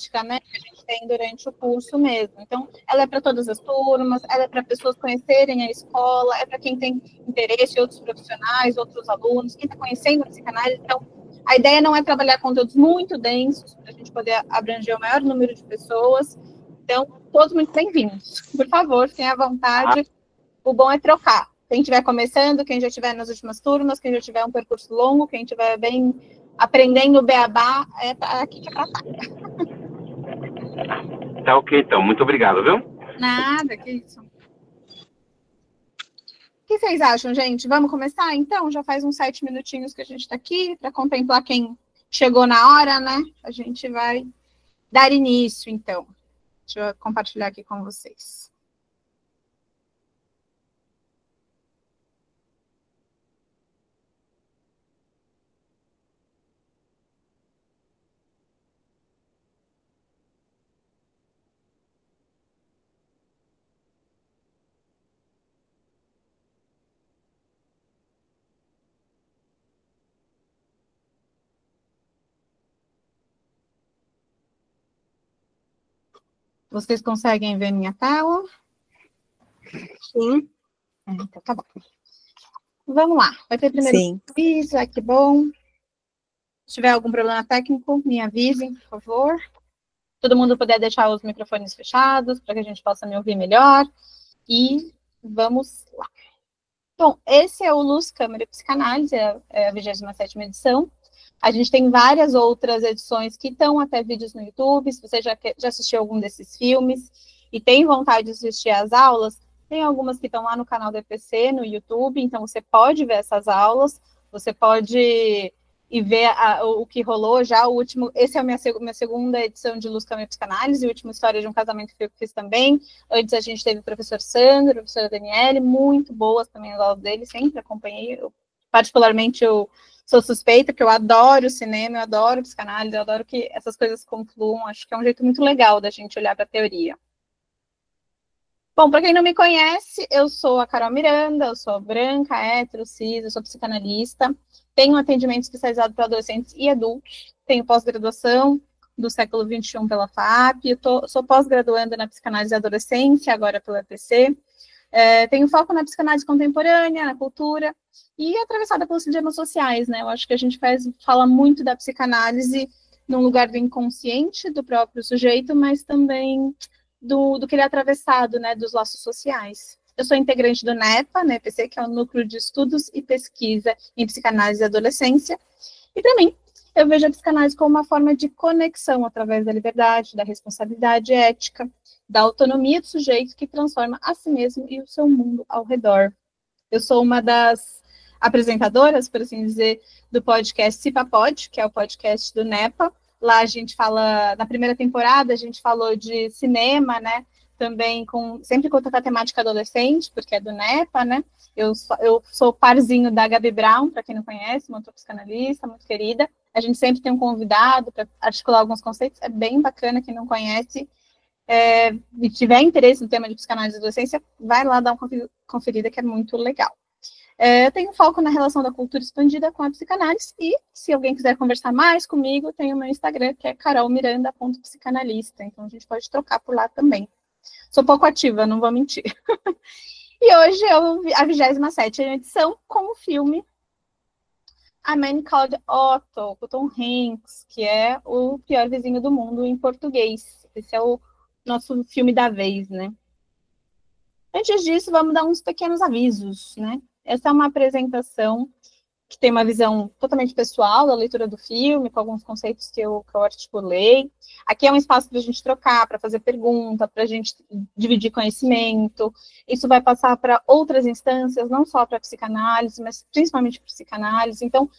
holística, né, que a gente tem durante o curso mesmo. Então, ela é para todas as turmas, ela é para pessoas conhecerem a escola, é para quem tem interesse, outros profissionais, outros alunos, quem está conhecendo a psicanálise. Então, a ideia não é trabalhar conteúdos muito densos, para a gente poder abranger o maior número de pessoas. Então, todos muito bem-vindos. Por favor, tenha vontade. O bom é trocar. Quem estiver começando, quem já estiver nas últimas turmas, quem já tiver um percurso longo, quem estiver bem aprendendo o beabá, aqui que é pra cá. Tá ok, então. Muito obrigado, viu? Nada, que isso. O que vocês acham, gente? Vamos começar, então? Já faz uns 7 minutinhos que a gente está aqui, para contemplar quem chegou na hora, né? A gente vai dar início, então. Deixa eu compartilhar aqui com vocês. Vocês conseguem ver minha tela? Sim. Então tá bom. Vamos lá. Vai ter primeiro quiz, que bom. Se tiver algum problema técnico, me avisem, por favor. Todo mundo puder deixar os microfones fechados, para que a gente possa me ouvir melhor. E vamos lá. Bom, esse é o Luz, Câmara e Psicanálise, é a 27ª edição. A gente tem várias outras edições que estão até vídeos no YouTube. Se você já assistiu algum desses filmes e tem vontade de assistir às aulas, tem algumas que estão lá no canal do EPC, no YouTube, então você pode ver essas aulas, você pode ir ver o que rolou já, o último, esse é a minha segunda edição de Luz, Câmara e Psicanálise, a última história de um casamento que eu fiz também. Antes a gente teve o professor Sandro, a professora Daniele, muito boas também as aulas dele, sempre acompanhei, particularmente eu sou suspeita, porque eu adoro cinema, eu adoro psicanálise, eu adoro que essas coisas confluam, acho que é um jeito muito legal da gente olhar para a teoria. Bom, para quem não me conhece, eu sou a Carol Miranda, eu sou branca, hétero, cis, eu sou psicanalista, tenho atendimento especializado para adolescentes e adultos, tenho pós-graduação do século XXI pela FAP, sou pós-graduanda na psicanálise e adolescência, agora pela EPC, tenho foco na psicanálise contemporânea, na cultura, e atravessada pelos sistemas sociais, né? Eu acho que a gente fala muito da psicanálise num lugar do inconsciente do próprio sujeito, mas também do que ele é atravessado, né, dos laços sociais. Eu sou integrante do NEPA, né, EPC, que é o Núcleo de Estudos e Pesquisa em Psicanálise e Adolescência, e para mim, eu vejo a psicanálise como uma forma de conexão através da liberdade, da responsabilidade ética, da autonomia do sujeito que transforma a si mesmo e o seu mundo ao redor. Eu sou uma das apresentadoras, por assim dizer, do podcast CIPAPod, que é o podcast do NEPA. Lá a gente fala, na primeira temporada, a gente falou de cinema, né? Também sempre com a temática adolescente, porque é do NEPA, né? Eu sou parzinho da Gabi Brown, para quem não conhece, uma outra psicanalista muito querida. A gente sempre tem um convidado para articular alguns conceitos, é bem bacana, quem não conhece. E tiver interesse no tema de psicanálise e adolescência, vai lá dar uma conferida, que é muito legal. Eu tenho foco na relação da cultura expandida com a psicanálise, e se alguém quiser conversar mais comigo, tem o meu Instagram, que é carolmiranda.psicanalista, então a gente pode trocar por lá também. Sou pouco ativa, não vou mentir. E hoje é a 27ª edição com o filme A Man Called Otto, com Tom Hanks, que é o pior vizinho do mundo em português. Esse é o nosso filme da vez, né? Antes disso, vamos dar uns pequenos avisos, né? Essa é uma apresentação que tem uma visão totalmente pessoal da leitura do filme, com alguns conceitos que eu articulei. Aqui é um espaço para a gente trocar, para fazer pergunta, para a gente dividir conhecimento. Isso vai passar para outras instâncias, não só para a psicanálise, mas principalmente para a psicanálise. Então,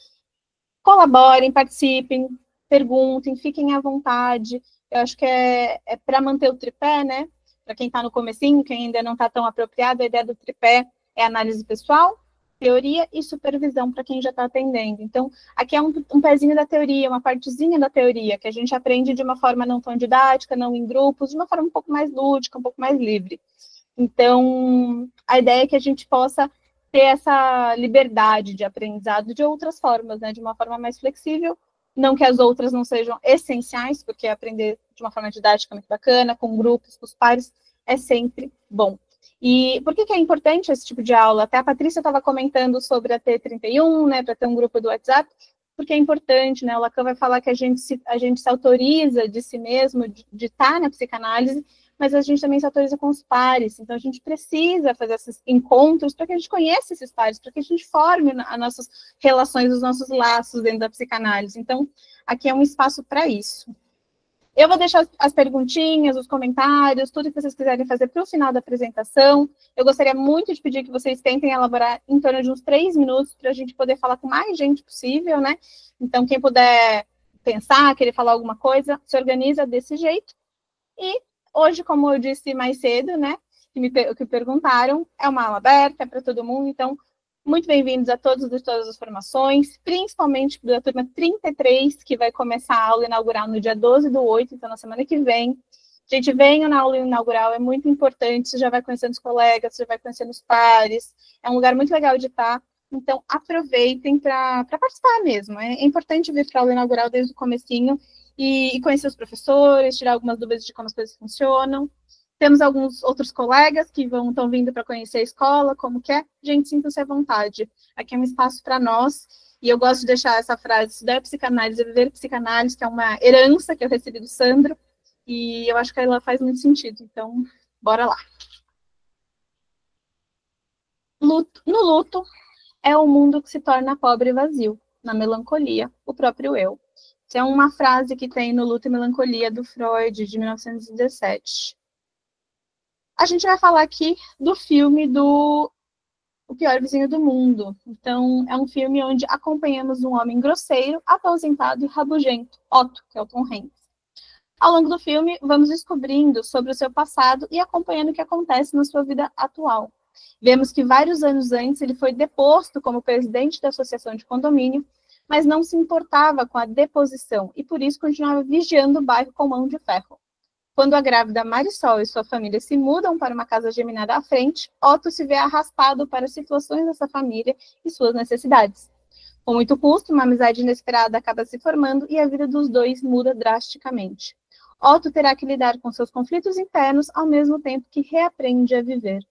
colaborem, participem, perguntem, fiquem à vontade. Eu acho que é para manter o tripé, né? Para quem está no comecinho, quem ainda não está tão apropriado, a ideia do tripé é análise pessoal, teoria e supervisão para quem já está atendendo. Então, aqui é um pezinho da teoria, uma partezinha da teoria, que a gente aprende de uma forma não tão didática, não em grupos, de uma forma um pouco mais lúdica, um pouco mais livre. Então, a ideia é que a gente possa ter essa liberdade de aprendizado de outras formas, né? De uma forma mais flexível, não que as outras não sejam essenciais, porque aprender de uma forma didática é muito bacana, com grupos, com os pares, é sempre bom. E por que é importante esse tipo de aula? Até a Patrícia estava comentando sobre a T31, né, para ter um grupo do WhatsApp, porque é importante, né, o Lacan vai falar que a gente se autoriza de si mesmo, de estar na psicanálise, mas a gente também se autoriza com os pares, então a gente precisa fazer esses encontros para que a gente conheça esses pares, para que a gente forme as nossas relações, os nossos laços dentro da psicanálise. Então, aqui é um espaço para isso. Eu vou deixar as perguntinhas, os comentários, tudo que vocês quiserem fazer para o final da apresentação. Eu gostaria muito de pedir que vocês tentem elaborar em torno de uns 3 minutos para a gente poder falar com mais gente possível, né? Então, quem puder pensar, querer falar alguma coisa, se organiza desse jeito. E hoje, como eu disse mais cedo, né, que perguntaram, é uma aula aberta, é para todo mundo, então, muito bem-vindos a todos de todas as formações, principalmente da turma 33, que vai começar a aula inaugural no dia 12/8, então na semana que vem. Gente, venham na aula inaugural, é muito importante, você já vai conhecendo os colegas, você já vai conhecendo os pares, é um lugar muito legal de estar, então aproveitem para participar mesmo. É importante vir para a aula inaugural desde o comecinho, e conhecer os professores, tirar algumas dúvidas de como as coisas funcionam. Temos alguns outros colegas que estão vindo para conhecer a escola, como que é. Gente, sintam-se à vontade. Aqui é um espaço para nós, e eu gosto de deixar essa frase, estudar psicanálise, viver psicanálise, que é uma herança que eu recebi do Sandro, e eu acho que ela faz muito sentido. Então, bora lá. No luto, é o mundo que se torna pobre e vazio. Na melancolia, o próprio eu. Isso é uma frase que tem no Luto e Melancolia, do Freud, de 1917. A gente vai falar aqui do filme do O Pior Vizinho do Mundo. Então, é um filme onde acompanhamos um homem grosseiro, aposentado e rabugento, Otto, que é o Tom Hanks. Ao longo do filme, vamos descobrindo sobre o seu passado e acompanhando o que acontece na sua vida atual. Vemos que vários anos antes ele foi deposto como presidente da associação de condomínio, mas não se importava com a deposição e por isso continuava vigiando o bairro com mão de ferro. Quando a grávida Marisol e sua família se mudam para uma casa geminada à frente, Otto se vê arrastado para situações dessa família e suas necessidades. Com muito custo, uma amizade inesperada acaba se formando e a vida dos dois muda drasticamente. Otto terá que lidar com seus conflitos internos ao mesmo tempo que reaprende a viver.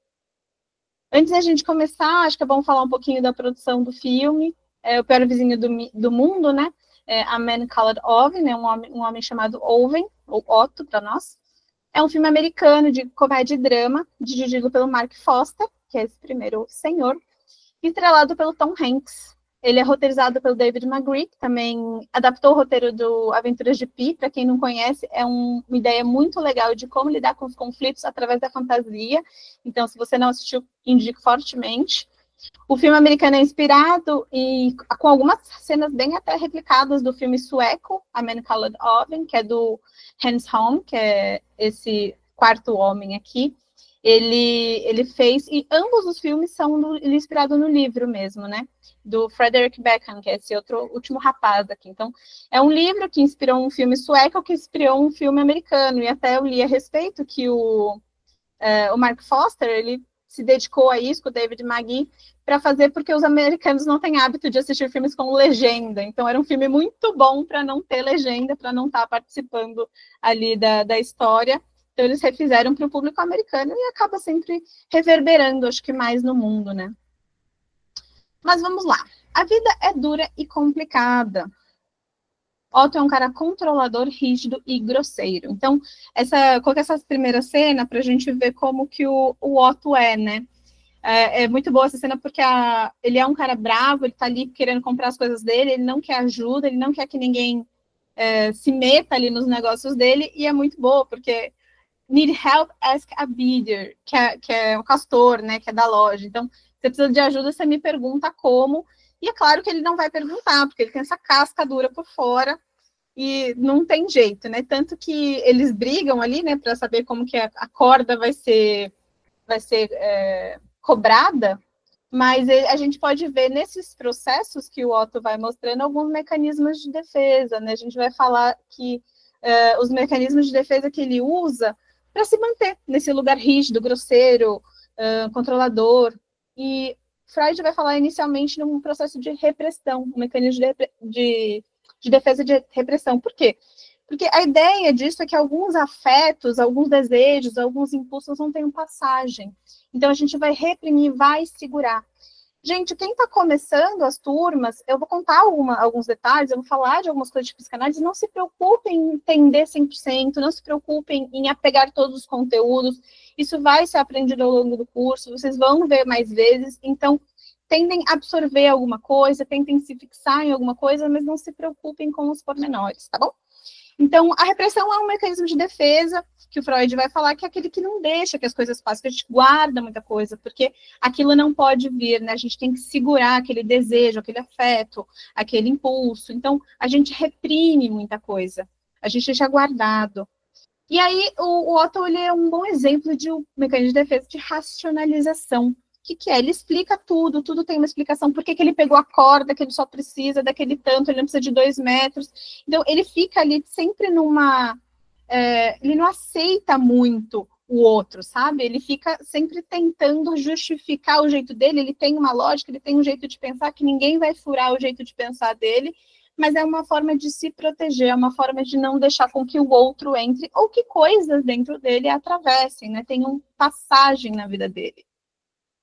Antes da gente começar, acho que é bom falar um pouquinho da produção do filme. O Pior Vizinho do Mundo, né? A Man Called Ove, né? Um homem chamado Oven, ou Otto para nós. É um filme americano de comédia e drama, dirigido pelo Mark Foster, que é esse primeiro senhor, e estrelado pelo Tom Hanks. Ele é roteirizado pelo David Magritte, que também adaptou o roteiro do Aventuras de Pi. Para quem não conhece, é uma ideia muito legal de como lidar com os conflitos através da fantasia. Então, se você não assistiu, indico fortemente. O filme americano é inspirado com algumas cenas bem até replicadas do filme sueco, A Man Called Ove, que é do Hans Holm, que é esse quarto homem aqui. Ele fez, e ambos os filmes são inspirados no livro mesmo, né? Do Frederick Beckham, que é esse último rapaz aqui. Então, é um livro que inspirou um filme sueco, que inspirou um filme americano, e até eu li a respeito que o Mark Foster, ele se dedicou a isso, com o David Magee, para fazer, porque os americanos não têm hábito de assistir filmes com legenda. Então, era um filme muito bom para não ter legenda, para não estar participando ali da história. Então, eles refizeram para o público americano e acaba sempre reverberando, acho que mais no mundo, né? Mas vamos lá. A vida é dura e complicada. Otto é um cara controlador, rígido e grosseiro. Então, coloquei essa primeira cena para a gente ver como que o Otto é, né? É muito boa essa cena porque ele é um cara bravo, ele tá ali querendo comprar as coisas dele, ele não quer ajuda, ele não quer que ninguém se meta ali nos negócios dele, e é muito boa, porque need help, ask a bidder, que é o castor, né, que é da loja. Então, você precisa de ajuda, você me pergunta como, e é claro que ele não vai perguntar, porque ele tem essa casca dura por fora, e não tem jeito, né? Tanto que eles brigam ali, né, para saber como que a corda vai ser cobrada, mas a gente pode ver nesses processos que o Otto vai mostrando alguns mecanismos de defesa, né? A gente vai falar que os mecanismos de defesa que ele usa para se manter nesse lugar rígido, grosseiro, controlador. E Freud vai falar inicialmente num processo de repressão, um mecanismo de de defesa de repressão. Por quê? Porque a ideia disso é que alguns afetos, alguns desejos, alguns impulsos não tenham passagem. Então, a gente vai reprimir, vai segurar. Gente, quem está começando as turmas, eu vou contar alguns detalhes, eu vou falar de algumas coisas de psicanálise, não se preocupem em entender 100%, não se preocupem em apegar todos os conteúdos, isso vai ser aprendido ao longo do curso, vocês vão ver mais vezes, então, tentem absorver alguma coisa, tentem se fixar em alguma coisa, mas não se preocupem com os pormenores, tá bom? Então, a repressão é um mecanismo de defesa, que o Freud vai falar que é aquele que não deixa que as coisas passem, que a gente guarda muita coisa, porque aquilo não pode vir, né? A gente tem que segurar aquele desejo, aquele afeto, aquele impulso. Então, a gente reprime muita coisa, a gente deixa guardado. E aí, o Otto, ele é um bom exemplo de um mecanismo de defesa de racionalização. O que é? Ele explica tudo, tudo tem uma explicação. Por que ele pegou a corda, que ele só precisa daquele tanto, ele não precisa de 2 metros. Então, ele fica ali sempre numa... ele não aceita muito o outro, sabe? Ele fica sempre tentando justificar o jeito dele, ele tem uma lógica, ele tem um jeito de pensar que ninguém vai furar o jeito de pensar dele, mas é uma forma de se proteger, é uma forma de não deixar com que o outro entre, ou que coisas dentro dele atravessem, né? Tenham passagem na vida dele.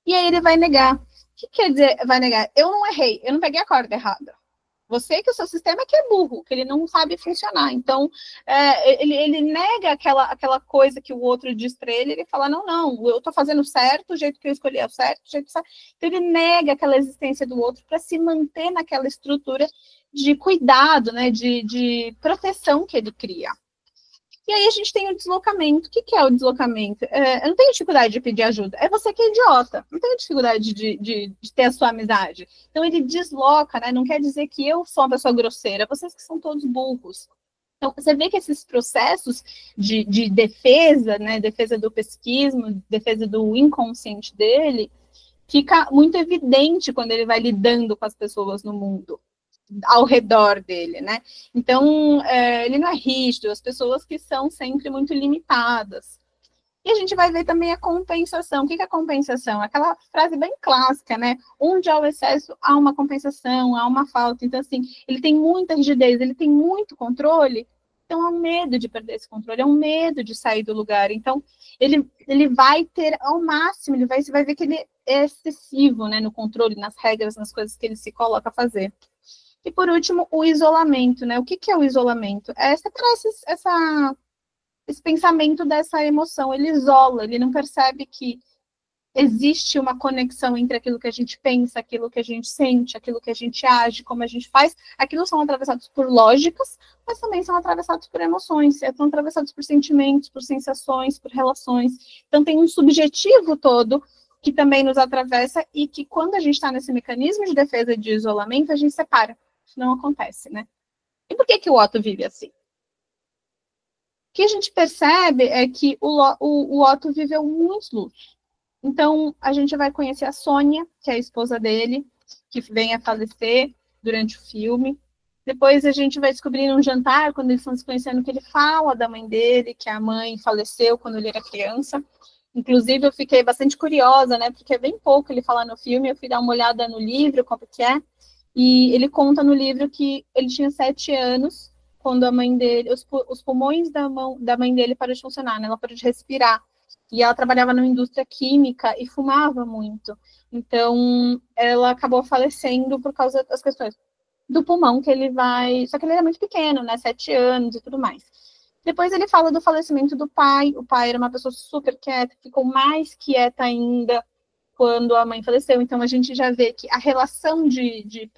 E aí ele vai negar. O que quer dizer vai negar? Eu não errei, eu não peguei a corda errada. Você que o seu sistema é que é burro, que ele não sabe funcionar. Então, ele nega aquela coisa que o outro diz para ele, ele fala, não, eu estou fazendo certo, o jeito que eu escolhi é o certo, o jeito certo. Então, ele nega aquela existência do outro para se manter naquela estrutura de cuidado, né, de proteção que ele cria. E aí a gente tem o deslocamento. O que é o deslocamento? Eu não tenho dificuldade de pedir ajuda. É você que é idiota. Não tenho dificuldade de ter a sua amizade. Então ele desloca, né? Não quer dizer que eu sou uma pessoa grosseira. Vocês que são todos burros. Então você vê que esses processos de defesa, né? Defesa do psiquismo, defesa do inconsciente dele, fica muito evidente quando ele vai lidando com as pessoas no mundo ao redor dele, né? Então, ele não é rígido, as pessoas que são sempre muito limitadas. E a gente vai ver também a compensação. O que é a compensação? Aquela frase bem clássica, né? Onde há o excesso, há uma compensação, há uma falta. Então, assim, ele tem muita rigidez, ele tem muito controle, então é um medo de perder esse controle, é um medo de sair do lugar. Então, ele vai ter ao máximo, você vai ver que ele é excessivo, né, no controle, nas regras, nas coisas que ele se coloca a fazer. E, por último, o isolamento, né? O que é o isolamento? É separar esse pensamento dessa emoção. Ele isola, ele não percebe que existe uma conexão entre aquilo que a gente pensa, aquilo que a gente sente, aquilo que a gente age, como a gente faz. Aquilo são atravessados por lógicas, mas também são atravessados por emoções, são atravessados por sentimentos, por sensações, por relações. Então, tem um subjetivo todo que também nos atravessa e que, quando a gente está nesse mecanismo de defesa e de isolamento, a gente separa. Isso não acontece, né? E por que o Otto vive assim? O que a gente percebe é que o Otto viveu muitos lutos. Então, a gente vai conhecer a Sônia, que é a esposa dele, que vem a falecer durante o filme. Depois a gente vai descobrir num jantar, quando eles estão se conhecendo, que ele fala da mãe dele, que a mãe faleceu quando ele era criança. Inclusive, eu fiquei bastante curiosa, né? Porque é bem pouco ele fala no filme, eu fui dar uma olhada no livro, como que é. E ele conta no livro que ele tinha 7 anos, quando a mãe dele, os pulmões da mãe dele pararam de funcionar, né? Ela parou de respirar. E ela trabalhava numa indústria química e fumava muito. Então, ela acabou falecendo por causa das questões do pulmão, que ele vai... Só que ele era muito pequeno, né? 7 anos e tudo mais. Depois ele fala do falecimento do pai. O pai era uma pessoa super quieta, ficou mais quieta ainda quando a mãe faleceu. Então, a gente já vê que a relação de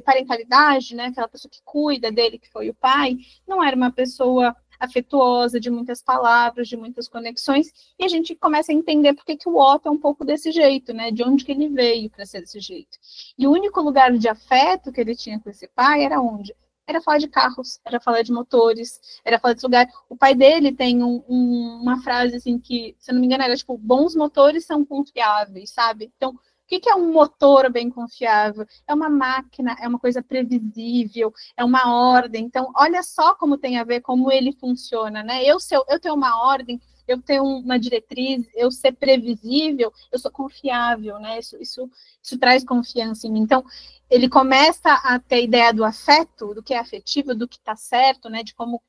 parentalidade, né, aquela pessoa que cuida dele, que foi o pai, não era uma pessoa afetuosa, de muitas palavras, de muitas conexões, e a gente começa a entender por que o Otto é um pouco desse jeito, né, de onde que ele veio para ser desse jeito. E o único lugar de afeto que ele tinha com esse pai era onde? Era falar de carros, era falar de motores, era falar desse lugar. O pai dele tem uma frase assim que, se eu não me engano, era tipo, bons motores são confiáveis, sabe? Então, o que é um motor bem confiável? É uma máquina, é uma coisa previsível, é uma ordem. Então, olha só como tem a ver, como ele funciona, né? Eu tenho uma ordem, eu ter uma diretriz, eu ser previsível, eu sou confiável, né? Isso traz confiança em mim. Então, ele começa a ter a ideia do afeto, do que é afetivo, do que está certo, né? De como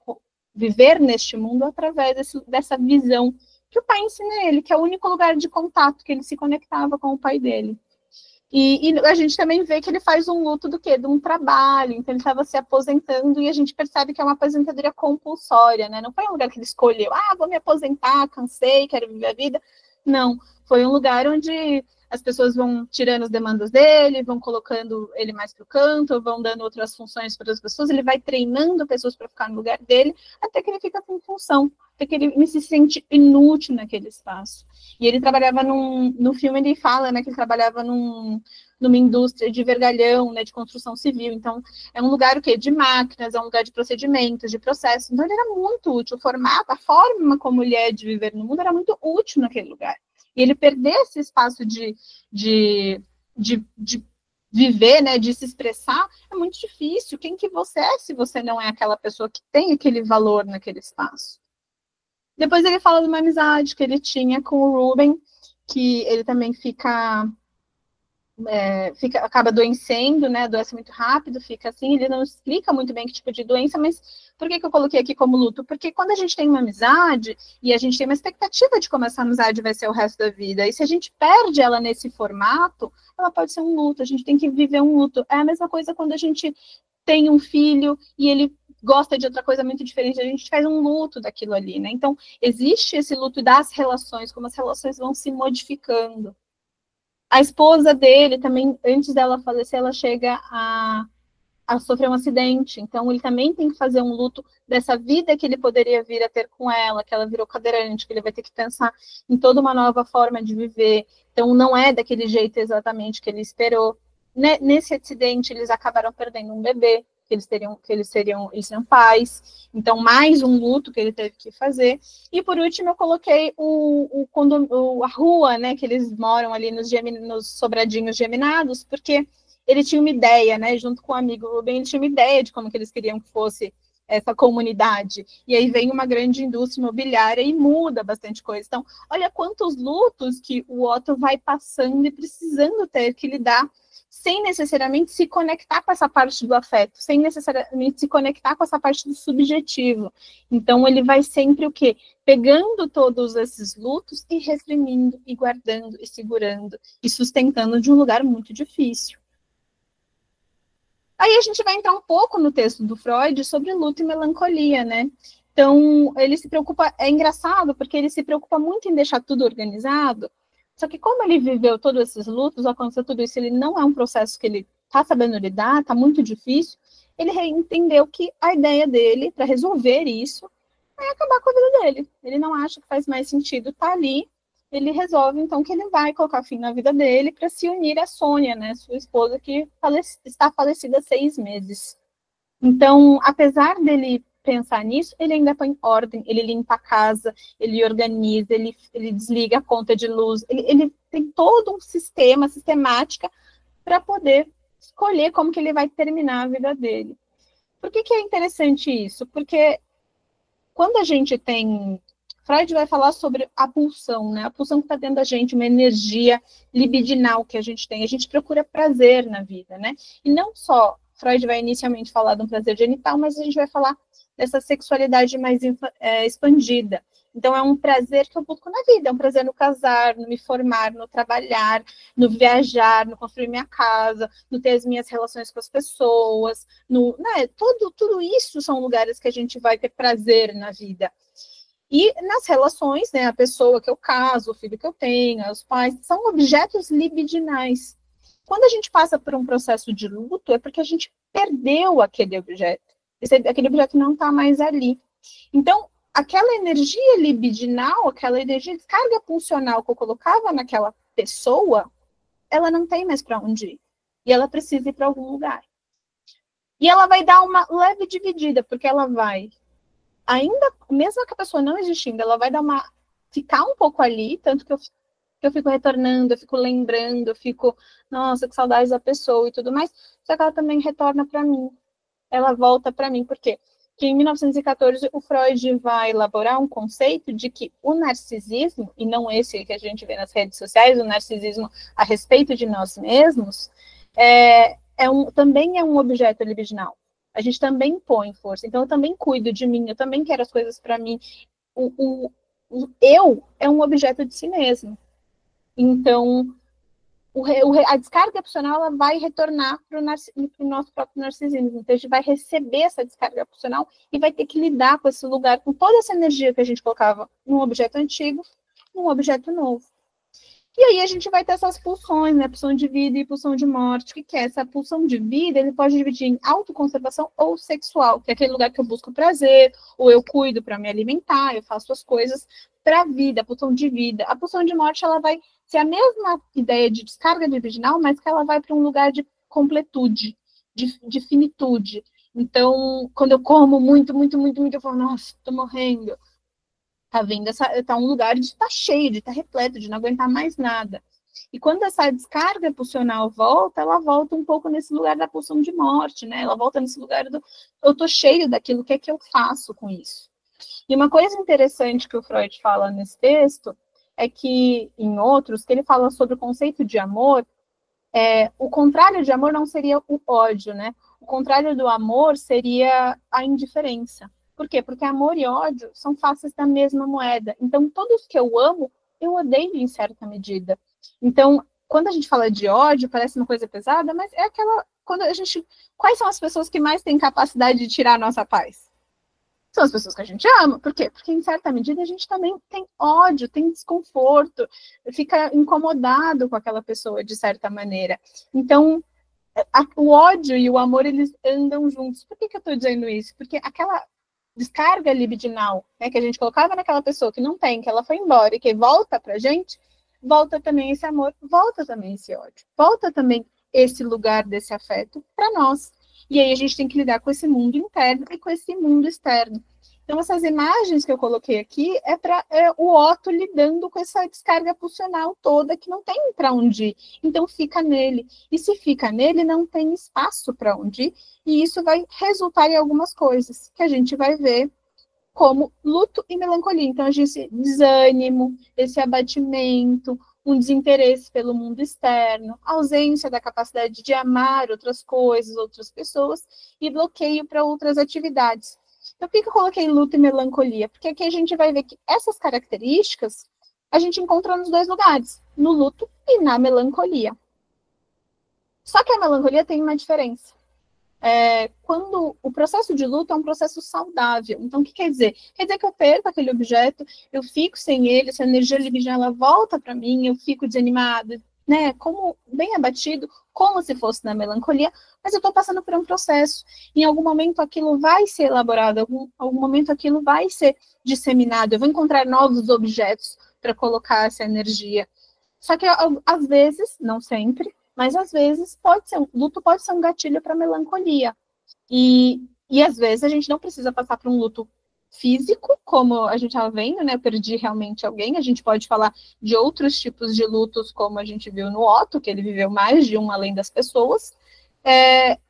viver neste mundo através dessa visão que o pai ensina ele, que é o único lugar de contato que ele se conectava com o pai dele. E a gente também vê que ele faz um luto do quê? De um trabalho, então ele estava se aposentando e a gente percebe que é uma aposentadoria compulsória, né? Não foi um lugar que ele escolheu, vou me aposentar, cansei, quero viver a vida. Não, foi um lugar onde as pessoas vão tirando as demandas dele, vão colocando ele mais para o canto, vão dando outras funções para as pessoas, ele vai treinando pessoas para ficar no lugar dele, até que ele fica sem função, até que ele se sente inútil naquele espaço. E ele trabalhava no filme ele fala, né, que ele trabalhava numa indústria de vergalhão, né, de construção civil, então é um lugar o quê? De máquinas, é um lugar de procedimentos, de processos, então ele era muito útil, o formato, a forma como ele é de viver no mundo era muito útil naquele lugar. E ele perder esse espaço de viver, né, de se expressar, é muito difícil. Quem que você é se você não é aquela pessoa que tem aquele valor naquele espaço? Depois ele fala de uma amizade que ele tinha com o Ruben, que ele também acaba adoecendo, né, adoece muito rápido, fica assim, ele não explica muito bem que tipo de doença, mas por que eu coloquei aqui como luto? Porque quando a gente tem uma amizade, e a gente tem uma expectativa de como essa amizade vai ser o resto da vida, e se a gente perde ela nesse formato, ela pode ser um luto, a gente tem que viver um luto. É a mesma coisa quando a gente tem um filho, e ele gosta de outra coisa muito diferente, a gente faz um luto daquilo ali, né? Então, existe esse luto das relações, como as relações vão se modificando. A esposa dele também, antes dela falecer, ela chega a sofrer um acidente. Então, ele também tem que fazer um luto dessa vida que ele poderia vir a ter com ela, que ela virou cadeirante, que ele vai ter que pensar em toda uma nova forma de viver. Então, não é daquele jeito exatamente que ele esperou. Nesse acidente, eles acabaram perdendo um bebê, eles seriam pais, então mais um luto que ele teve que fazer. E por último eu coloquei a rua, né, que eles moram ali nos sobradinhos geminados, porque ele tinha uma ideia, né, junto com o amigo Ruben, ele tinha uma ideia de como que eles queriam que fosse essa comunidade, e aí vem uma grande indústria imobiliária e muda bastante coisa. Então, olha quantos lutos que o Otto vai passando e precisando ter que lidar, sem necessariamente se conectar com essa parte do afeto, sem necessariamente se conectar com essa parte do subjetivo. Então, ele vai sempre o quê? Pegando todos esses lutos e reprimindo, e guardando, e segurando, e sustentando de um lugar muito difícil. Aí a gente vai entrar um pouco no texto do Freud sobre luto e melancolia, né? Então, ele se preocupa, é engraçado, porque ele se preocupa muito em deixar tudo organizado, só que como ele viveu todos esses lutos, aconteceu tudo isso, ele não é um processo que ele está sabendo lidar, está muito difícil, ele entendeu que a ideia dele, para resolver isso, é acabar com a vida dele. Ele não acha que faz mais sentido estar ali, ele resolve, então, que ele vai colocar fim na vida dele para se unir a Sônia, né, sua esposa, que está falecida há 6 meses. Então, apesar dele pensar nisso, ele ainda põe ordem, ele limpa a casa, ele organiza, ele desliga a conta de luz, ele tem todo um sistema, sistemática, para poder escolher como que ele vai terminar a vida dele. Por que é interessante isso? Porque quando a gente tem... Freud vai falar sobre a pulsão, né? A pulsão que está dentro da gente, uma energia libidinal que a gente tem. A gente procura prazer na vida, né? E não só Freud vai inicialmente falar de um prazer genital, mas a gente vai falar dessa sexualidade mais expandida. Então, é um prazer que eu busco na vida, é um prazer no casar, no me formar, no trabalhar, no viajar, no construir minha casa, no ter as minhas relações com as pessoas, né? Tudo isso são lugares que a gente vai ter prazer na vida. E nas relações, né, a pessoa que eu caso, o filho que eu tenho, os pais, são objetos libidinais. Quando a gente passa por um processo de luto, é porque a gente perdeu aquele objeto. Aquele objeto não está mais ali. Então, aquela energia libidinal, aquela energia, descarga pulsional que eu colocava naquela pessoa, ela não tem mais para onde ir. E ela precisa ir para algum lugar. E ela vai dar uma leve dividida, porque ela vai... Ainda, mesmo que a pessoa não existindo, ela vai ficar um pouco ali, tanto que eu fico retornando, eu fico lembrando, eu fico, nossa, que saudades da pessoa e tudo mais, só que ela também retorna para mim. Ela volta para mim, por quê? que em 1914 o Freud vai elaborar um conceito de que o narcisismo, e não esse que a gente vê nas redes sociais, o narcisismo a respeito de nós mesmos, também é um objeto libidinal. A gente também põe força. Então, eu também cuido de mim, eu também quero as coisas para mim. O eu é um objeto de si mesmo. Então, a descarga pulsional ela vai retornar para o nosso próprio narcisismo. Então, a gente vai receber essa descarga pulsional e vai ter que lidar com esse lugar, com toda essa energia que a gente colocava num objeto antigo, num objeto novo. E aí a gente vai ter essas pulsões, né? Pulsão de vida e pulsão de morte. O que é? Essa pulsão de vida, ele pode dividir em autoconservação ou sexual, que é aquele lugar que eu busco prazer, ou eu cuido para me alimentar, eu faço as coisas para a vida, a pulsão de vida. A pulsão de morte, ela vai ser a mesma ideia de descarga libidinal, mas que ela vai para um lugar de completude, de finitude. Então, quando eu como muito, muito, muito, muito, eu falo, nossa, tô morrendo. Tá um lugar de estar cheio, de estar repleto, de não aguentar mais nada. E quando essa descarga pulsional volta, ela volta um pouco nesse lugar da pulsão de morte, né? Ela volta nesse lugar do eu tô cheio daquilo, o que é que eu faço com isso? E uma coisa interessante que o Freud fala nesse texto é que, em outros, que ele fala sobre o conceito de amor, o contrário de amor não seria o ódio, né? O contrário do amor seria a indiferença. Por quê? Porque amor e ódio são faces da mesma moeda. Então, todos que eu amo, eu odeio em certa medida. Então, quando a gente fala de ódio, parece uma coisa pesada, mas é aquela... Quais são as pessoas que mais têm capacidade de tirar a nossa paz? São as pessoas que a gente ama. Por quê? Porque, em certa medida, a gente também tem ódio, tem desconforto, fica incomodado com aquela pessoa, de certa maneira. Então, o ódio e o amor, eles andam juntos. Por que eu estou dizendo isso? Porque aquela descarga libidinal, né, que a gente colocava naquela pessoa que não tem, que ela foi embora e que volta pra gente, volta também esse amor, volta também esse ódio, volta também esse lugar desse afeto para nós. E aí a gente tem que lidar com esse mundo interno e com esse mundo externo. Então, essas imagens que eu coloquei aqui é o Otto lidando com essa descarga pulsional toda que não tem para onde ir. Então, fica nele. E se fica nele, não tem espaço para onde ir. E isso vai resultar em algumas coisas que a gente vai ver como luto e melancolia. Então, esse desânimo, esse abatimento, um desinteresse pelo mundo externo, ausência da capacidade de amar outras coisas, outras pessoas e bloqueio para outras atividades. Então, por que eu coloquei luto e melancolia? Porque aqui a gente vai ver que essas características a gente encontra nos dois lugares, no luto e na melancolia. Só que a melancolia tem uma diferença. Quando o processo de luto é um processo saudável. Então, o que quer dizer? Quer dizer que eu perco aquele objeto, eu fico sem ele, essa energia libidinal ela volta para mim, eu fico desanimada, né? Como bem abatido, como se fosse na melancolia, mas eu estou passando por um processo. Em algum momento aquilo vai ser elaborado, em algum momento aquilo vai ser disseminado. Eu vou encontrar novos objetos para colocar essa energia. Só que às vezes, não sempre, mas às vezes luto pode ser um gatilho para melancolia. E às vezes a gente não precisa passar por um luto físico, como a gente estava vendo, né? Eu perdi realmente alguém. A gente pode falar de outros tipos de lutos, como a gente viu no Otto, que ele viveu mais de um além das pessoas.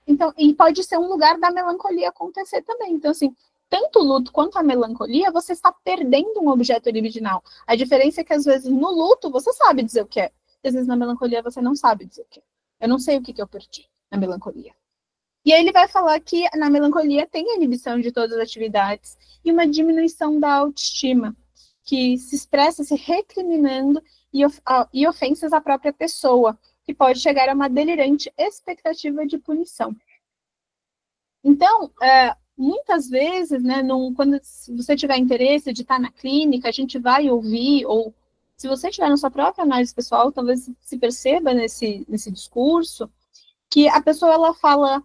Então, e pode ser um lugar da melancolia acontecer também. Então, assim, tanto o luto quanto a melancolia, você está perdendo um objeto libidinal. A diferença é que, às vezes, no luto, você sabe dizer o que é. Às vezes, na melancolia, você não sabe dizer o que é. Eu não sei o que eu perdi na melancolia. E aí ele vai falar que na melancolia tem a inibição de todas as atividades e uma diminuição da autoestima, que se expressa se recriminando e ofensas à própria pessoa, que pode chegar a uma delirante expectativa de punição. Então, muitas vezes, né, quando você tiver interesse de estar na clínica, a gente vai ouvir, ou se você tiver na sua própria análise pessoal, talvez se perceba nesse discurso, que a pessoa, ela fala,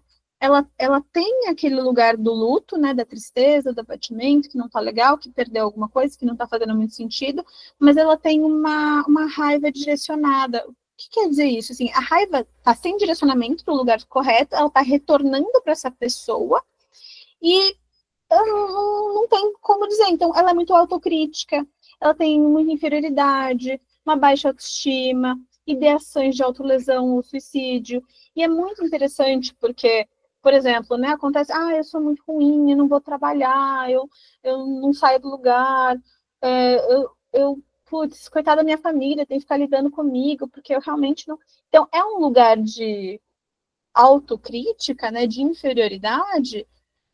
ela tem aquele lugar do luto, né, da tristeza, do abatimento, que não tá legal, que perdeu alguma coisa, que não tá fazendo muito sentido, mas ela tem uma raiva direcionada. O que quer dizer isso? Assim, a raiva tá sem direcionamento para o lugar correto, ela tá retornando para essa pessoa e não tem como dizer. Então, ela é muito autocrítica, ela tem muita inferioridade, uma baixa autoestima, ideações de autolesão ou suicídio. E é muito interessante porque, por exemplo, né, acontece, eu sou muito ruim, eu não vou trabalhar, eu não saio do lugar, putz, coitada da minha família, tem que ficar lidando comigo, porque eu realmente não... Então, é um lugar de autocrítica, né, de inferioridade,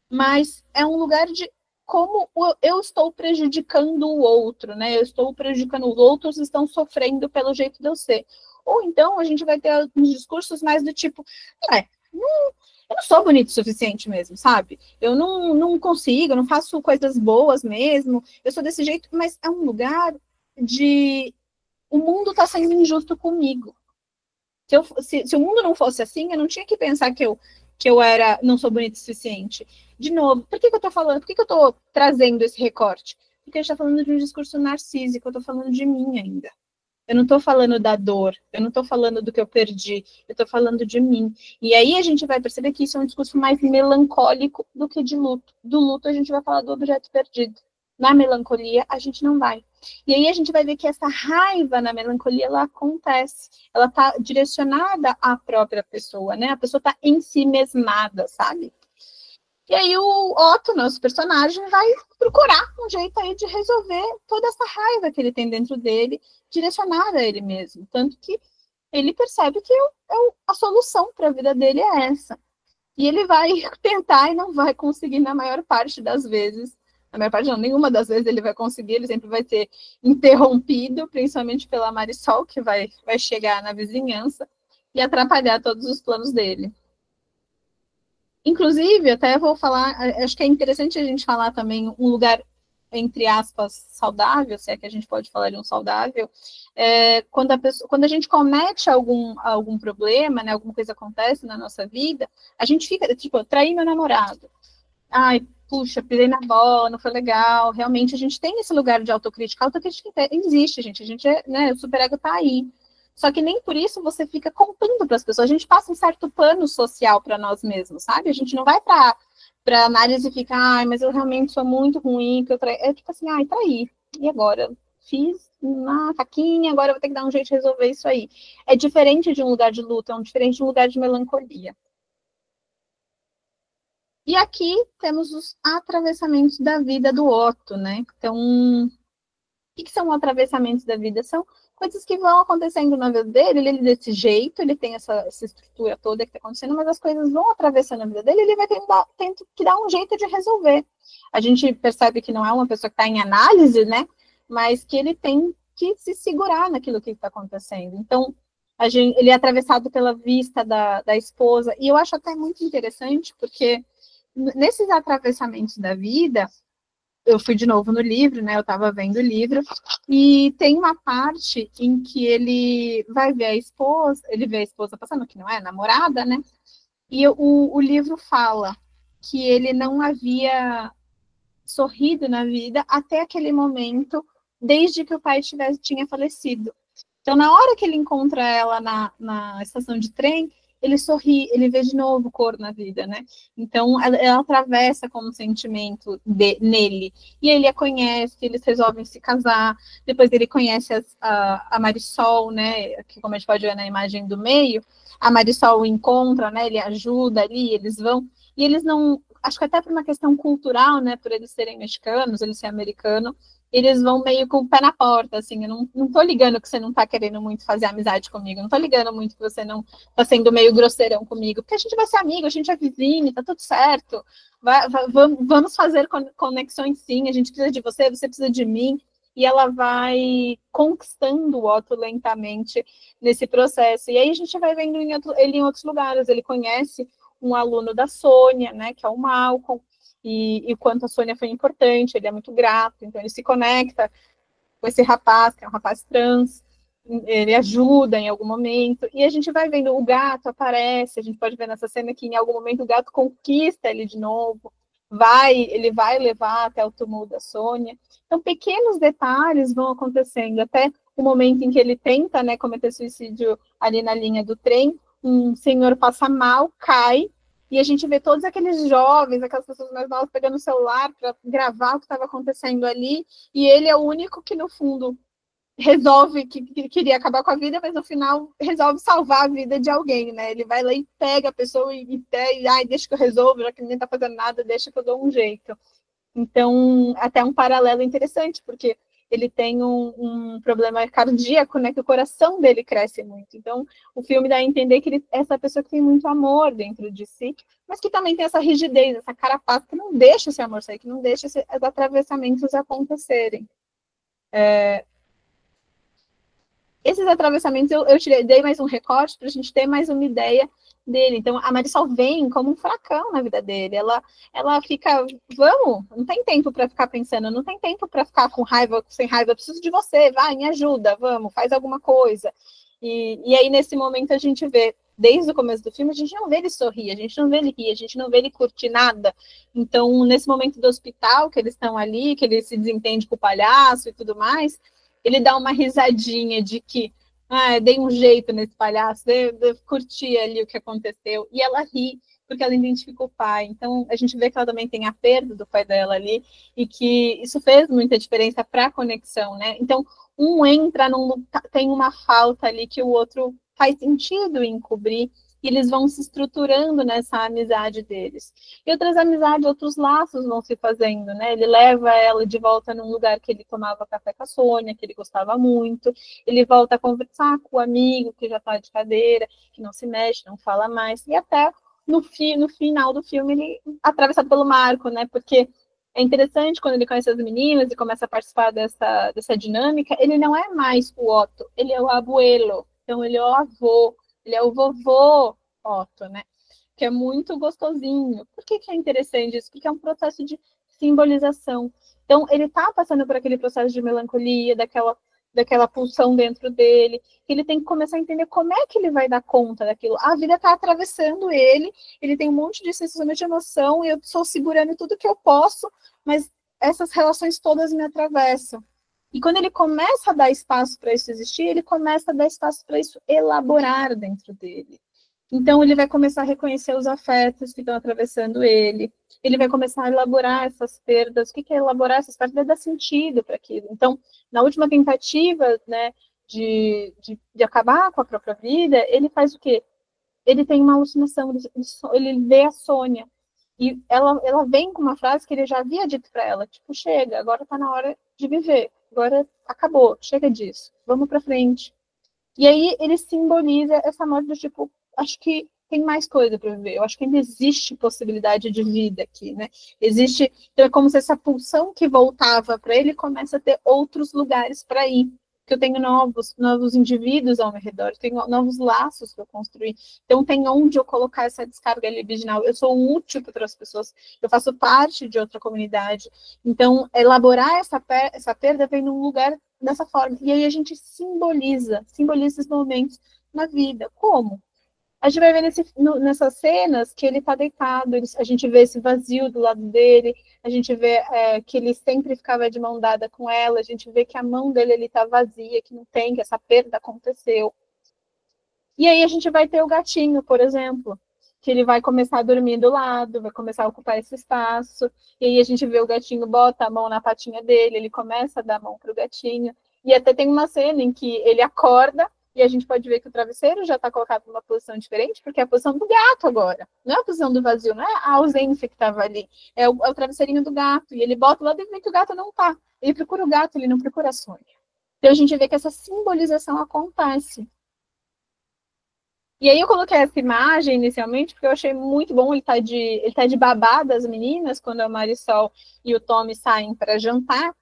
mas é um lugar de como eu estou prejudicando o outro, né? Eu estou prejudicando os outros, estão sofrendo pelo jeito de eu ser. Ou então a gente vai ter uns discursos mais do tipo, eu não sou bonito o suficiente mesmo, sabe? Eu não consigo, eu não faço coisas boas mesmo, eu sou desse jeito, mas é um lugar de o mundo está sendo injusto comigo. Se o mundo não fosse assim, eu não tinha que pensar que eu não sou bonito o suficiente. De novo, por que eu tô falando? Por que eu tô trazendo esse recorte? Porque a gente tá falando de um discurso narcísico, eu tô falando de mim ainda. Eu não tô falando da dor, eu não tô falando do que eu perdi, eu tô falando de mim. E aí a gente vai perceber que isso é um discurso mais melancólico do que de luto. Do luto a gente vai falar do objeto perdido. Na melancolia, a gente não vai. E aí a gente vai ver que essa raiva na melancolia, ela acontece. Ela está direcionada à própria pessoa, né? A pessoa está em si mesmada, sabe? E aí o Otto, nosso personagem, vai procurar um jeito aí de resolver toda essa raiva que ele tem dentro dele, direcionada a ele mesmo. Tanto que ele percebe que a solução para a vida dele é essa. E ele vai tentar e não vai conseguir na maior parte das vezes. Na maior parte não, nenhuma das vezes ele vai conseguir, ele sempre vai ser interrompido, principalmente pela Marisol, que vai chegar na vizinhança e atrapalhar todos os planos dele. Inclusive, até vou falar, acho que é interessante a gente falar também um lugar, entre aspas, saudável, se é que a gente pode falar de um saudável, quando a gente comete algum problema, né, alguma coisa acontece na nossa vida, a gente fica, tipo, traí meu namorado. Ai, puxa, pisei na bola, não foi legal. Realmente a gente tem esse lugar de autocrítica. A autocrítica existe, gente. A gente né, o superego tá aí. Só que nem por isso você fica contando para as pessoas. A gente passa um certo pano social para nós mesmos, sabe? A gente não vai para análise e ficar, ai, mas eu realmente sou muito ruim, que eu traí. É tipo assim, ai, traí. E agora? Fiz uma caquinha, agora eu vou ter que dar um jeito de resolver isso aí. É diferente de um lugar de luta, é diferente de um lugar de melancolia. E aqui temos os atravessamentos da vida do Otto, né? Então, o que são atravessamentos da vida? São coisas que vão acontecendo na vida dele, ele desse jeito, ele tem essa estrutura toda que está acontecendo, mas as coisas vão atravessando a vida dele, ele vai tendo que dar um jeito de resolver. A gente percebe que não é uma pessoa que está em análise, né? Mas que ele tem que se segurar naquilo que está acontecendo. Então, ele é atravessado pela vista da esposa, e eu acho até muito interessante, porque nesses atravessamentos da vida, eu fui de novo no livro, né? Eu estava vendo o livro, e tem uma parte em que ele vai ver a esposa, ele vê a esposa passando, que não é namorada, né? E o livro fala que ele não havia sorrido na vida até aquele momento, desde que o pai tinha falecido. Então, na hora que ele encontra ela na estação de trem, ele sorri, ele vê de novo cor na vida, né? Então, ela atravessa como um sentimento nele. E ele a conhece, eles resolvem se casar. Depois ele conhece a Marisol, né? Que, como a gente pode ver na imagem do meio, a Marisol o encontra, né? Ele ajuda ali, eles vão. E eles não... Acho que até por uma questão cultural, né? Por eles serem mexicanos, ele ser americano, eles vão meio com o pé na porta, assim, eu não tô ligando que você não tá querendo muito fazer amizade comigo, não tô ligando muito que você não tá sendo meio grosseirão comigo, porque a gente vai ser amigo, a gente é vizinho, tá tudo certo, vamos fazer conexões sim, a gente precisa de você precisa de mim, e ela vai conquistando o Otto lentamente nesse processo, e aí a gente vai vendo ele em outros lugares, ele conhece um aluno da Sônia, né, que é o Malcolm, e o quanto a Sônia foi importante, ele é muito grato, então ele se conecta com esse rapaz, que é um rapaz trans, ele ajuda em algum momento, e a gente vai vendo, o gato aparece, a gente pode ver nessa cena que em algum momento o gato conquista ele de novo, ele vai levar até o túmulo da Sônia, então pequenos detalhes vão acontecendo, até o momento em que ele tenta, né, cometer suicídio ali na linha do trem, um senhor passa mal, cai, e a gente vê todos aqueles jovens, aquelas pessoas mais novas pegando o celular para gravar o que estava acontecendo ali, e ele é o único que, no fundo, resolve que queria acabar com a vida, mas no final resolve salvar a vida de alguém, né? Ele vai lá e pega a pessoa ai, deixa que eu resolvo, já que ninguém tá fazendo nada, deixa que eu dou um jeito. Então, até um paralelo interessante, porque ele tem um problema cardíaco, né, que o coração dele cresce muito. Então, o filme dá a entender que ele é essa pessoa que tem muito amor dentro de si, mas que também tem essa rigidez, essa carapaça que não deixa esse amor sair, que não deixa esses atravessamentos acontecerem. Esses atravessamentos eu dei mais um recorte para a gente ter mais uma ideia dele. Então, a Marisol vem como um furacão na vida dele. Ela fica, vamos, não tem tempo para ficar pensando, não tem tempo para ficar com raiva, sem raiva, eu preciso de você, vai, me ajuda, vamos, faz alguma coisa. E aí, nesse momento, a gente vê, desde o começo do filme, a gente não vê ele sorrir, a gente não vê ele rir, a gente não vê ele curtir nada. Então, nesse momento do hospital, que eles estão ali, que ele se desentende com o palhaço e tudo mais, ele dá uma risadinha de que dei um jeito nesse palhaço, de curtir ali o que aconteceu. E ela ri, porque ela identifica o pai. Então, a gente vê que ela também tem a perda do pai dela ali, e que isso fez muita diferença para a conexão, né? Então, um entra tem uma falta ali que o outro faz sentido em cobrir, e eles vão se estruturando nessa amizade deles. E outras amizades, outros laços vão se fazendo, né? Ele leva ela de volta num lugar que ele tomava café com a Sônia, que ele gostava muito. Ele volta a conversar com o amigo que já está de cadeira, que não se mexe, não fala mais. E até no final do filme, ele atravessado pelo Marco, né? Porque é interessante quando ele conhece as meninas e começa a participar dessa dinâmica, ele não é mais o Otto, ele é o abuelo. Então, ele é o avô, ele é o vovô Otto, né? Que é muito gostosinho. Por que é interessante isso? Porque é um processo de simbolização. Então, ele está passando por aquele processo de melancolia, daquela pulsão dentro dele, que ele tem que começar a entender como é que ele vai dar conta daquilo. A vida está atravessando ele tem um monte de sensações de emoção, e eu estou segurando tudo que eu posso, mas essas relações todas me atravessam. E quando ele começa a dar espaço para isso existir, ele começa a dar espaço para isso elaborar dentro dele. Então, ele vai começar a reconhecer os afetos que estão atravessando ele. Ele vai começar a elaborar essas perdas. O que é elaborar essas perdas? É dar sentido para aquilo. Então, na última tentativa, né, de acabar com a própria vida, ele faz o quê? Ele tem uma alucinação, ele vê a Sônia. E ela vem com uma frase que ele já havia dito para ela, tipo, chega, agora está na hora de viver. Agora acabou, chega disso. Vamos para frente. E aí ele simboliza essa morte do tipo, acho que tem mais coisa para viver, eu acho que ainda existe possibilidade de vida aqui, né? Existe, então é como se essa pulsão que voltava para ele começa a ter outros lugares para ir, que eu tenho novos indivíduos ao meu redor, eu tenho novos laços para construir, então tem onde eu colocar essa descarga libidinal, eu sou útil para outras pessoas, eu faço parte de outra comunidade, então elaborar essa perda vem num lugar dessa forma, e aí a gente simboliza esses momentos na vida, como? A gente vai ver nessas cenas que ele está deitado, a gente vê esse vazio do lado dele, a gente vê que ele sempre ficava de mão dada com ela, a gente vê que a mão dele está vazia, que não tem, que essa perda aconteceu. E aí a gente vai ter o gatinho, por exemplo, que ele vai começar a dormir do lado, vai começar a ocupar esse espaço, e aí a gente vê o gatinho, bota a mão na patinha dele, ele começa a dar a mão para o gatinho, e até tem uma cena em que ele acorda, e a gente pode ver que o travesseiro já está colocado numa posição diferente, porque é a posição do gato agora. Não é a posição do vazio, não é a ausência que estava ali. É o travesseirinho do gato. E ele bota lá e vê que o gato não está. Ele procura o gato, ele não procura a Sônia. Então a gente vê que essa simbolização acontece. E aí eu coloquei essa imagem inicialmente, porque eu achei muito bom. Ele tá de babá das meninas, quando a Marisol e o Tommy saem para jantar.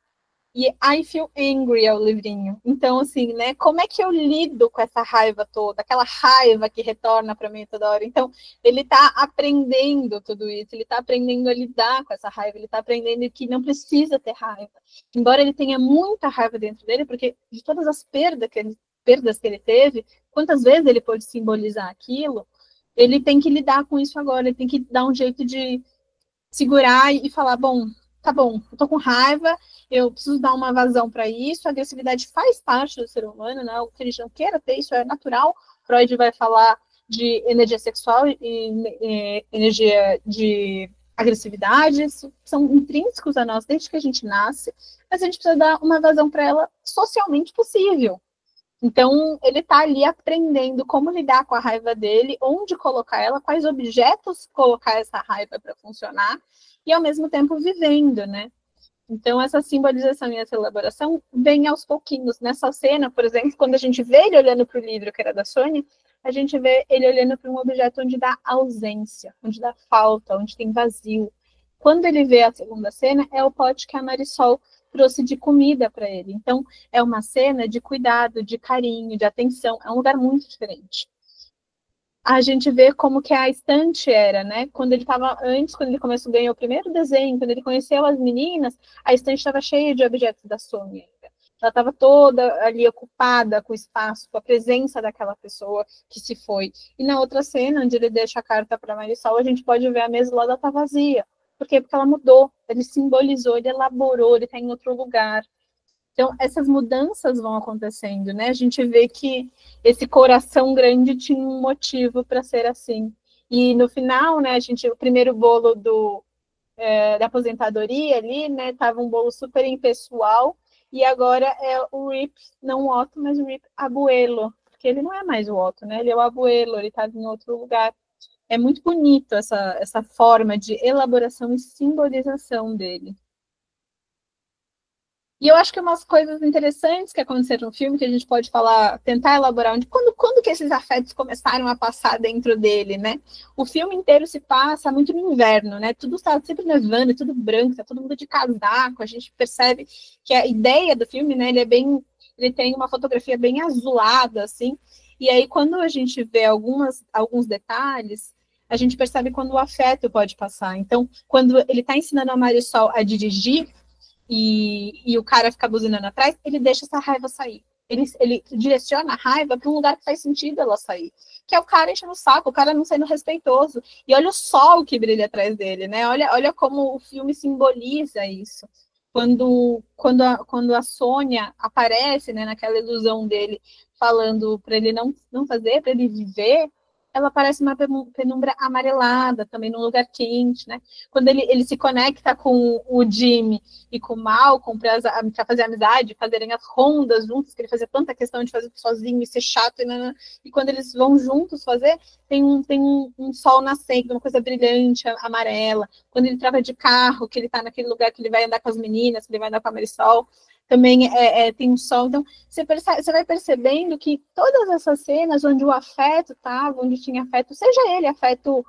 E I Feel Angry é o livrinho. Então, assim, né? Como é que eu lido com essa raiva toda? Aquela raiva que retorna para mim toda hora. Então, ele está aprendendo tudo isso. Ele está aprendendo a lidar com essa raiva. Ele está aprendendo que não precisa ter raiva. Embora ele tenha muita raiva dentro dele, porque de todas as perdas que ele teve, quantas vezes ele pôde simbolizar aquilo, ele tem que lidar com isso agora. Ele tem que dar um jeito de segurar e falar, bom, tá bom, eu tô com raiva, eu preciso dar uma vazão para isso, a agressividade faz parte do ser humano, não é algo que a gente não queira ter, isso é natural. Freud vai falar de energia sexual e energia de agressividade, isso são intrínsecos a nós desde que a gente nasce, mas a gente precisa dar uma vazão para ela socialmente possível. Então, ele está ali aprendendo como lidar com a raiva dele, onde colocar ela, quais objetos colocar essa raiva para funcionar, e ao mesmo tempo vivendo, né? Então, essa simbolização e essa elaboração vem aos pouquinhos. Nessa cena, por exemplo, quando a gente vê ele olhando para o livro que era da Sônia, a gente vê ele olhando para um objeto onde dá ausência, onde dá falta, onde tem vazio. Quando ele vê a segunda cena, é o pote que a Marisol trouxe de comida para ele. Então, é uma cena de cuidado, de carinho, de atenção. É um lugar muito diferente. A gente vê como que a estante era, né? Quando ele estava antes, quando ele começou a ganhar o primeiro desenho, quando ele conheceu as meninas, a estante estava cheia de objetos da Sônia. Ela estava toda ali ocupada com o espaço, com a presença daquela pessoa que se foi. E na outra cena, onde ele deixa a carta para Marisol, a gente pode ver a mesa lá, ela está vazia. Por quê? Porque ela mudou, ele simbolizou, ele elaborou, ele está em outro lugar. Então, essas mudanças vão acontecendo, né? A gente vê que esse coração grande tinha um motivo para ser assim. E no final, né, o primeiro bolo da aposentadoria ali, né, tava um bolo super impessoal, e agora é o Rip, não o Otto, mas o Rip Abuelo, porque ele não é mais o Otto, né? Ele é o Abuelo, ele estava em outro lugar. É muito bonito essa forma de elaboração e simbolização dele. E eu acho que umas coisas interessantes que aconteceram no filme, que a gente pode falar, tentar elaborar, quando que esses afetos começaram a passar dentro dele, né? O filme inteiro se passa muito no inverno, né? Tudo está sempre nevando, tudo branco, tá todo mundo de casaco. A gente percebe que a ideia do filme, né? Ele tem uma fotografia bem azulada, assim. E aí, quando a gente vê alguns detalhes, a gente percebe quando o afeto pode passar. Então, quando ele está ensinando a Marisol a dirigir, e o cara fica buzinando atrás, ele deixa essa raiva sair. Ele direciona a raiva para um lugar que faz sentido ela sair. Que é o cara enchendo o saco, o cara não sendo respeitoso. E olha o sol que brilha atrás dele, né? Olha como o filme simboliza isso. Quando a Sônia aparece, né, naquela ilusão dele, falando para ele não fazer, para ele viver, ela parece uma penumbra amarelada, também num lugar quente, né? Quando ele se conecta com o Jimmy e com o Malcolm para fazer amizade, fazerem as rondas juntos, que ele fazia tanta questão de fazer sozinho e ser chato, e quando eles vão juntos fazer, tem um sol nascendo, uma coisa brilhante, amarela. Quando ele troca de carro, que ele está naquele lugar que ele vai andar com as meninas, que ele vai andar com a Marisol, também tem um sol. Então, você vai percebendo que todas essas cenas onde o afeto estava, onde tinha afeto, seja ele afeto,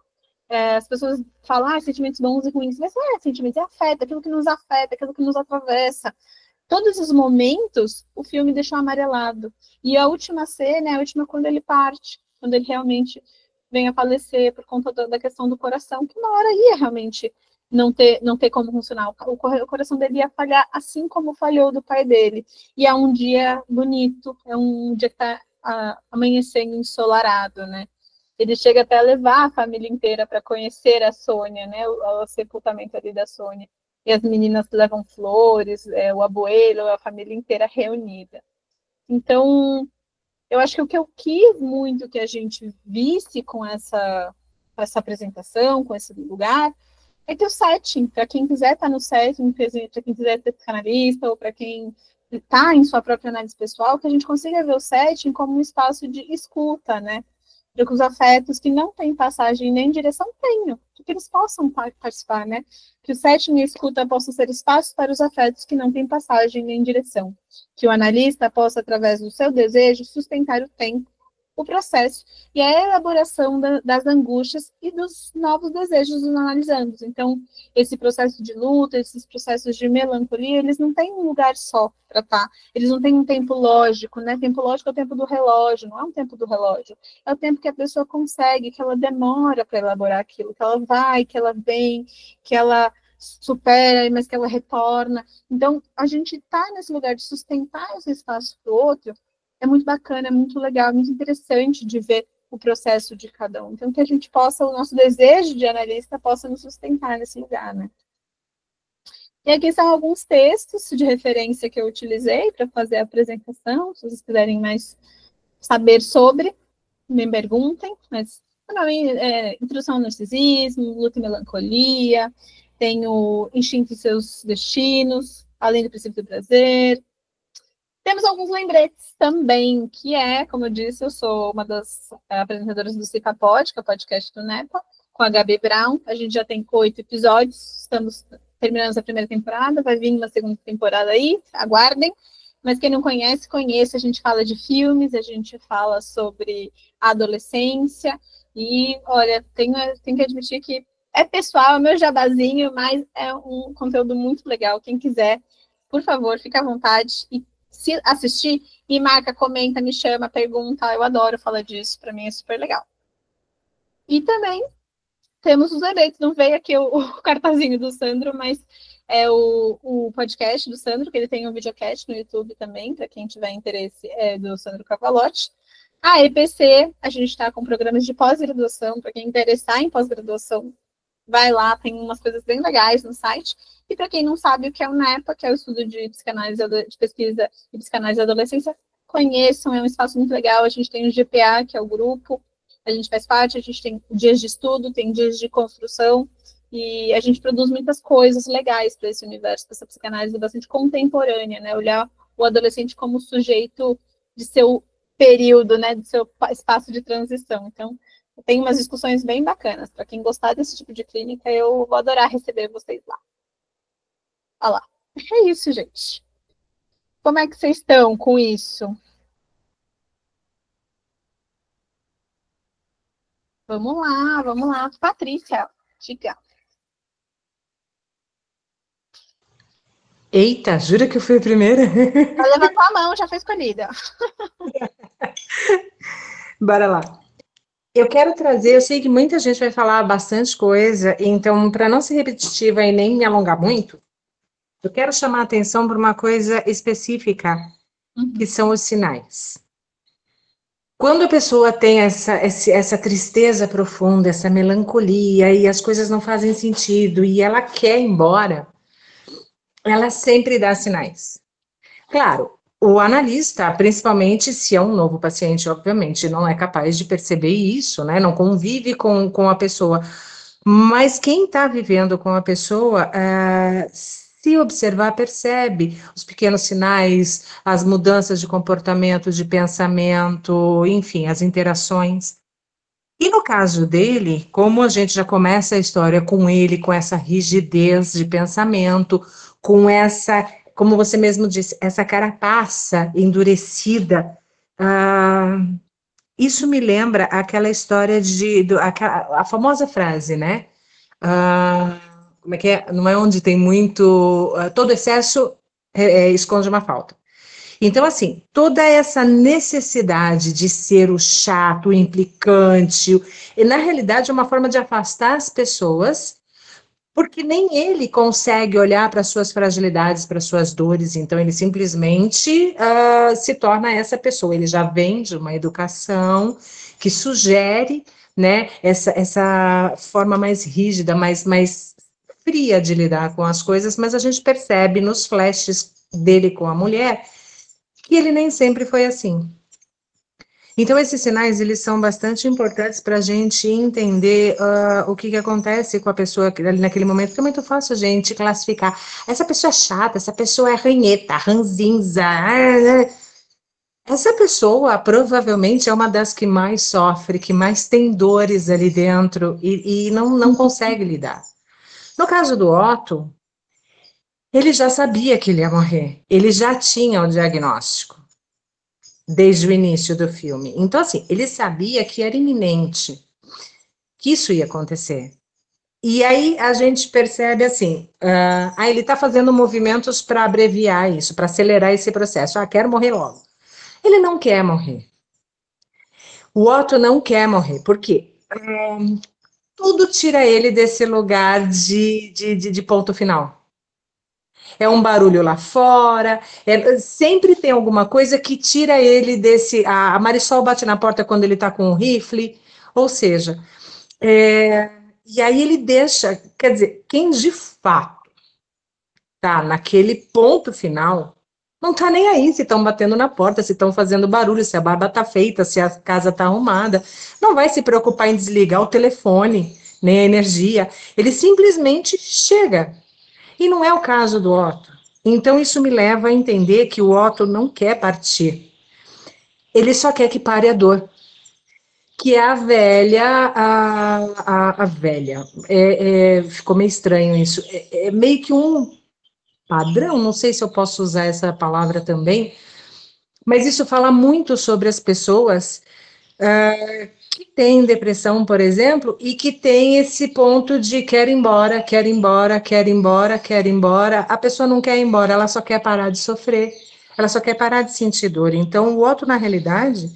as pessoas falam sentimentos bons e ruins, mas não é sentimentos, é afeto, afeta, aquilo que nos atravessa. Todos os momentos, o filme deixou amarelado. E a última cena é a última quando ele parte, quando ele realmente vem a falecer por conta da questão do coração, que uma hora ia realmente não ter como funcionar. O coração dele ia falhar, assim como falhou do pai dele. E é um dia bonito, é um dia que está amanhecendo ensolarado, né? Ele chega até a levar a família inteira para conhecer a Sônia, né? O sepultamento ali da Sônia. E as meninas levam flores, o abuelo, a família inteira reunida. Então, eu acho que o que eu quis muito que a gente visse com essa apresentação, com esse lugar, é que o setting, para quem quiser estar no setting, para quem quiser ser psicanalista, ou para quem está em sua própria análise pessoal, que a gente consiga ver o setting como um espaço de escuta, né? Para que os afetos que não têm passagem nem direção tenham, que eles possam participar, né? Que o setting e a escuta possam ser espaços para os afetos que não têm passagem nem direção. Que o analista possa, através do seu desejo, sustentar o tempo, o processo e a elaboração das angústias e dos novos desejos dos analisandos. Então, esse processo de luta, esses processos de melancolia, eles não têm um lugar só para estar. Eles não têm um tempo lógico, né? Tempo lógico é o tempo do relógio, não é um tempo do relógio. É o tempo que a pessoa consegue, que ela demora para elaborar aquilo, que ela vai, que ela vem, que ela supera, mas que ela retorna. Então, a gente está nesse lugar de sustentar esse espaço para o outro, é muito bacana, é muito legal, é muito interessante de ver o processo de cada um. Então, que a gente possa, o nosso desejo de analista possa nos sustentar nesse lugar, né? E aqui são alguns textos de referência que eu utilizei para fazer a apresentação, se vocês quiserem mais saber sobre, me perguntem, mas Introdução ao Narcisismo, Luta e Melancolia, tem o Instinto e Seus Destinos, Além do Princípio do Prazer, Temos alguns lembretes também, que é, como eu disse, eu sou uma das apresentadoras do CIPAPod, que é o podcast do NEPA, com a Gabi Brown. A gente já tem 8 episódios, estamos terminando a primeira temporada, vai vir uma segunda temporada aí, aguardem. Mas quem não conhece, conheça. A gente fala de filmes, a gente fala sobre a adolescência. E, olha, tenho que admitir que é pessoal, é meu jabazinho, mas é um conteúdo muito legal. Quem quiser, por favor, fique à vontade e se assistir, me marca, comenta, me chama, pergunta. Eu adoro falar disso, para mim é super legal. E também temos os eventos. Não veio aqui o cartazinho do Sandro, mas é o podcast do Sandro, que ele tem um videocast no YouTube também, para quem tiver interesse, é do Sandro Cavalotti. A EPC, a gente está com programas de pós-graduação, para quem interessar em pós-graduação, vai lá, tem umas coisas bem legais no site. E para quem não sabe o que é o NEPA, que é o estudo de psicanálise, de pesquisa e psicanálise da adolescência, conheçam, é um espaço muito legal. A gente tem o GPA, que é o grupo, a gente faz parte, a gente tem dias de estudo, tem dias de construção, e a gente produz muitas coisas legais para esse universo, dessa psicanálise bastante contemporânea, né? Olhar o adolescente como sujeito de seu período, né? Do seu espaço de transição. Então, tem umas discussões bem bacanas. Para quem gostar desse tipo de clínica, eu vou adorar receber vocês lá. Olha lá. É isso, gente. Como é que vocês estão com isso? Vamos lá, vamos lá. Patrícia, diga. Eita, jura que eu fui a primeira? Ela levantou a mão, já foi escolhida. Bora lá. Eu quero trazer, eu sei que muita gente vai falar bastante coisa, então, para não ser repetitiva e nem me alongar muito, eu quero chamar a atenção para uma coisa específica, que são os sinais. Quando a pessoa tem essa tristeza profunda, essa melancolia, e as coisas não fazem sentido, e ela quer ir embora, ela sempre dá sinais. Claro, o analista, principalmente se é um novo paciente, obviamente, não é capaz de perceber isso, né? Não convive com a pessoa. Mas quem está vivendo com a pessoa, se observar, percebe os pequenos sinais, as mudanças de comportamento, de pensamento, enfim, as interações. E no caso dele, como a gente já começa a história com ele, com essa rigidez de pensamento, com essa, como você mesmo disse, essa carapaça endurecida, isso me lembra aquela história a famosa frase, né? Como é que é? Não é onde tem muito... todo excesso esconde uma falta. Então, assim, toda essa necessidade de ser o chato, o implicante, e na realidade é uma forma de afastar as pessoas, porque nem ele consegue olhar para as suas fragilidades, para as suas dores, então ele simplesmente se torna essa pessoa. Ele já vem de uma educação que sugere, né, essa forma mais rígida, mais fria de lidar com as coisas, mas a gente percebe nos flashes dele com a mulher que ele nem sempre foi assim. Então, esses sinais, eles são bastante importantes para a gente entender o que acontece com a pessoa ali naquele momento, porque é muito fácil a gente classificar. Essa pessoa é chata, essa pessoa é ranheta, ranzinza. Essa pessoa, provavelmente, é uma das que mais sofre, que mais tem dores ali dentro e não consegue lidar. No caso do Otto, ele já sabia que ele ia morrer. Ele já tinha o diagnóstico desde o início do filme. Então, assim, ele sabia que era iminente, que isso ia acontecer. E aí a gente percebe assim, ele está fazendo movimentos para abreviar isso, para acelerar esse processo. Quero morrer logo. Ele não quer morrer. O Otto não quer morrer. Por quê? Tudo tira ele desse lugar de ponto final. É um barulho lá fora, sempre tem alguma coisa que tira ele desse... A Marisol bate na porta quando ele está com o rifle, ou seja, e aí ele deixa, quer dizer, quem de fato está naquele ponto final, não está nem aí se estão batendo na porta, se estão fazendo barulho, se a barba está feita, se a casa está arrumada, não vai se preocupar em desligar o telefone, nem a energia, ele simplesmente chega. E não é o caso do Otto. Então, isso me leva a entender que o Otto não quer partir. Ele só quer que pare a dor. Que é a velha, a velha. Ficou meio estranho isso. É meio que um padrão, não sei se eu posso usar essa palavra também, mas isso fala muito sobre as pessoas que têm depressão, por exemplo, e que tem esse ponto de quer ir embora, quer ir embora, quer ir embora, quer ir embora. A pessoa não quer ir embora, ela só quer parar de sofrer, ela só quer parar de sentir dor. Então, o Otto, na realidade,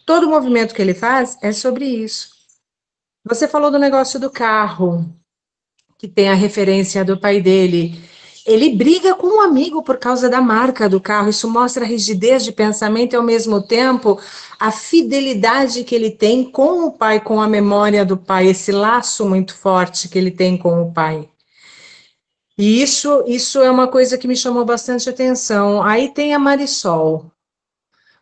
todo o movimento que ele faz é sobre isso. Você falou do negócio do carro, que tem a referência do pai dele. Ele briga com um amigo por causa da marca do carro. Isso mostra a rigidez de pensamento e, ao mesmo tempo, a fidelidade que ele tem com o pai, com a memória do pai, esse laço muito forte que ele tem com o pai. E isso é uma coisa que me chamou bastante atenção. Aí tem a Marisol.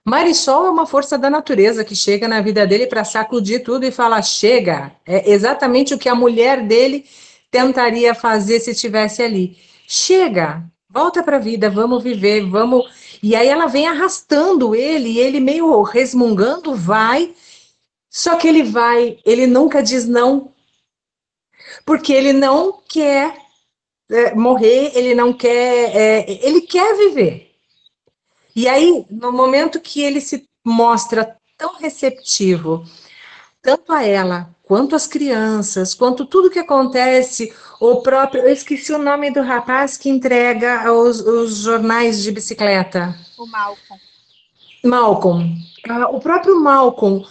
Marisol é uma força da natureza que chega na vida dele para sacudir tudo e falar: chega. É exatamente o que a mulher dele tentaria fazer se estivesse ali. Chega, volta para a vida, vamos viver, vamos. E aí ela vem arrastando ele, e ele meio resmungando, vai. Só que ele vai, ele nunca diz não, porque ele não quer morrer, ele não quer, ele quer viver. E aí, no momento que ele se mostra tão receptivo, tanto a ela, quanto as crianças, quanto tudo que acontece, o próprio, eu esqueci o nome do rapaz que entrega os jornais de bicicleta. O Malcolm. Malcolm. O próprio Malcolm,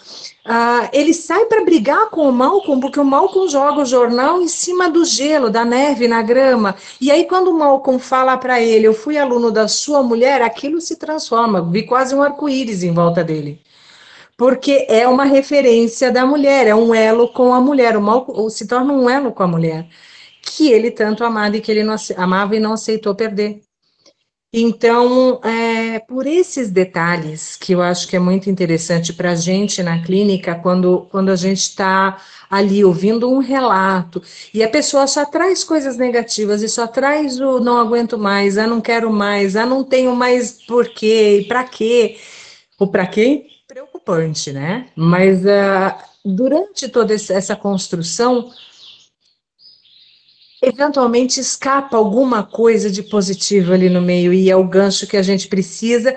ele sai para brigar com o Malcolm, porque o Malcolm joga o jornal em cima do gelo, da neve, na grama. E aí, quando o Malcolm fala para ele: eu fui aluno da sua mulher, aquilo se transforma, vi quase um arco-íris em volta dele. Porque é uma referência da mulher, é um elo com a mulher. O Malcolm se torna um elo com a mulher, que ele tanto amava e que ele não, amava e não aceitou perder. Então, por esses detalhes que eu acho que é muito interessante para a gente na clínica, quando a gente está ali ouvindo um relato e a pessoa só traz coisas negativas e só traz o não aguento mais, não quero mais, não tenho mais porquê, e para quê? O para quê? Preocupante, né? Mas durante toda essa construção, eventualmente escapa alguma coisa de positivo ali no meio, e é o gancho que a gente precisa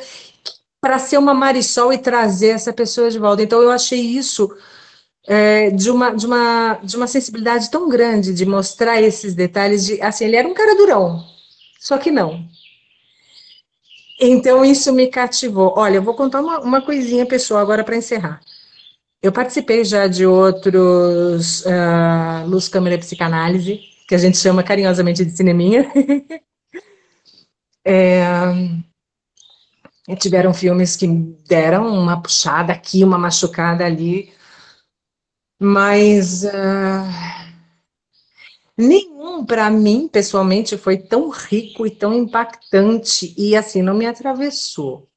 para ser uma Marisol e trazer essa pessoa de volta. Então, eu achei isso de uma sensibilidade tão grande de mostrar esses detalhes. Assim, ele era um cara durão, só que não. Então, isso me cativou. Olha, eu vou contar uma coisinha, pessoal, agora para encerrar. Eu participei já de outros Luz, Câmera e Psicanálise, que a gente chama carinhosamente de cineminha. Tiveram filmes que deram uma puxada aqui, uma machucada ali, mas nenhum, para mim, pessoalmente, foi tão rico e tão impactante, e assim, não me atravessou.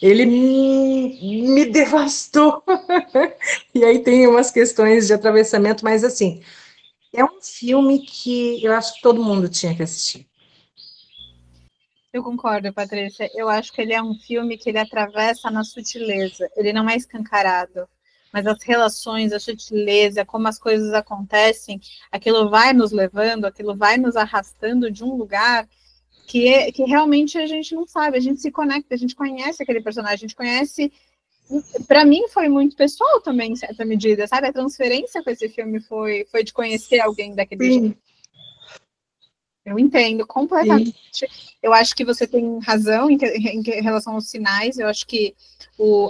Ele me devastou. E aí tem umas questões de atravessamento, mas assim, é um filme que eu acho que todo mundo tinha que assistir. Eu concordo, Patrícia. Eu acho que ele é um filme que ele atravessa na sutileza. Ele não é escancarado, mas as relações, a sutileza, como as coisas acontecem, aquilo vai nos levando, aquilo vai nos arrastando de um lugar que realmente a gente não sabe. A gente se conecta, a gente conhece aquele personagem, a gente conhece. Para mim foi muito pessoal também, em certa medida, sabe? A transferência com esse filme foi de conhecer alguém daquele jeito. Eu entendo completamente. Sim. Eu acho que você tem razão em relação aos sinais. Eu acho que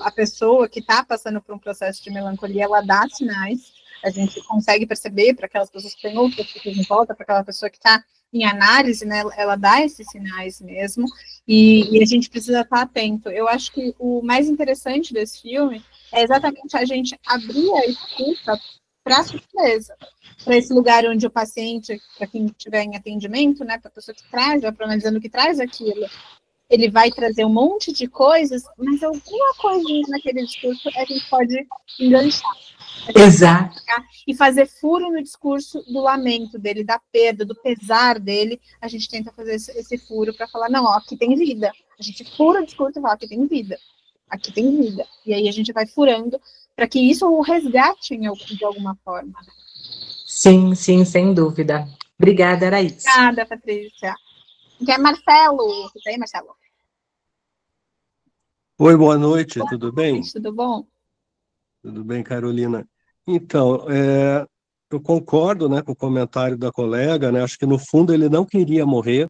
a pessoa que está passando por um processo de melancolia, ela dá sinais. A gente consegue perceber para aquelas pessoas que têm outras pessoas em volta, para aquela pessoa que está em análise, né? Ela dá esses sinais mesmo. E a gente precisa estar atento. Eu acho que o mais interessante desse filme é exatamente a gente abrir a escuta para a surpresa, para esse lugar onde o paciente, para quem estiver em atendimento, né, para a pessoa que traz, já analisando que traz aquilo, ele vai trazer um monte de coisas, mas alguma coisinha naquele discurso a gente pode enganchar. Exato. E fazer furo no discurso do lamento dele, da perda, do pesar dele. A gente tenta fazer esse furo para falar, não, ó, aqui tem vida. A gente fura o discurso e fala, aqui tem vida. Aqui tem vida. E aí a gente vai furando para que isso o resgate de alguma forma. Sim, sim, sem dúvida. Obrigada, Araís. Obrigada, Patrícia. Que é Marcelo. Tudo bem, Marcelo? Oi, boa noite, tudo bem? Tudo bom? Tudo bem, Carolina? Então, eu concordo, né, com o comentário da colega, né? Acho que no fundo ele não queria morrer,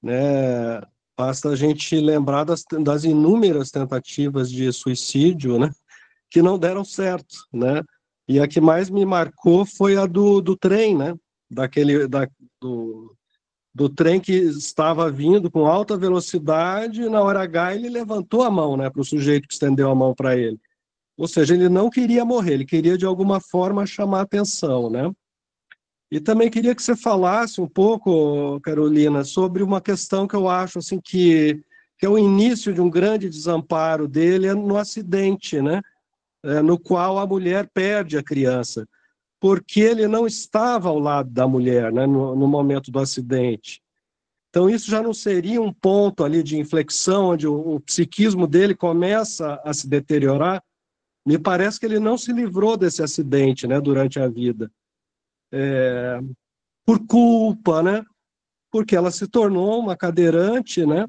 né? Basta a gente lembrar das inúmeras tentativas de suicídio, né, que não deram certo, né? E a que mais me marcou foi a do trem, né? Do trem que estava vindo com alta velocidade e na hora H ele levantou a mão, né, para o sujeito que estendeu a mão para ele. Ou seja, ele não queria morrer, ele queria de alguma forma chamar atenção, né? E também queria que você falasse um pouco, Carolina, sobre uma questão que eu acho assim que é o início de um grande desamparo dele no acidente, né? No qual a mulher perde a criança, porque ele não estava ao lado da mulher, né, no momento do acidente. Então, isso já não seria um ponto ali de inflexão, onde o psiquismo dele começa a se deteriorar? Me parece que ele não se livrou desse acidente, né, durante a vida. Por culpa, né? Porque ela se tornou uma cadeirante, né?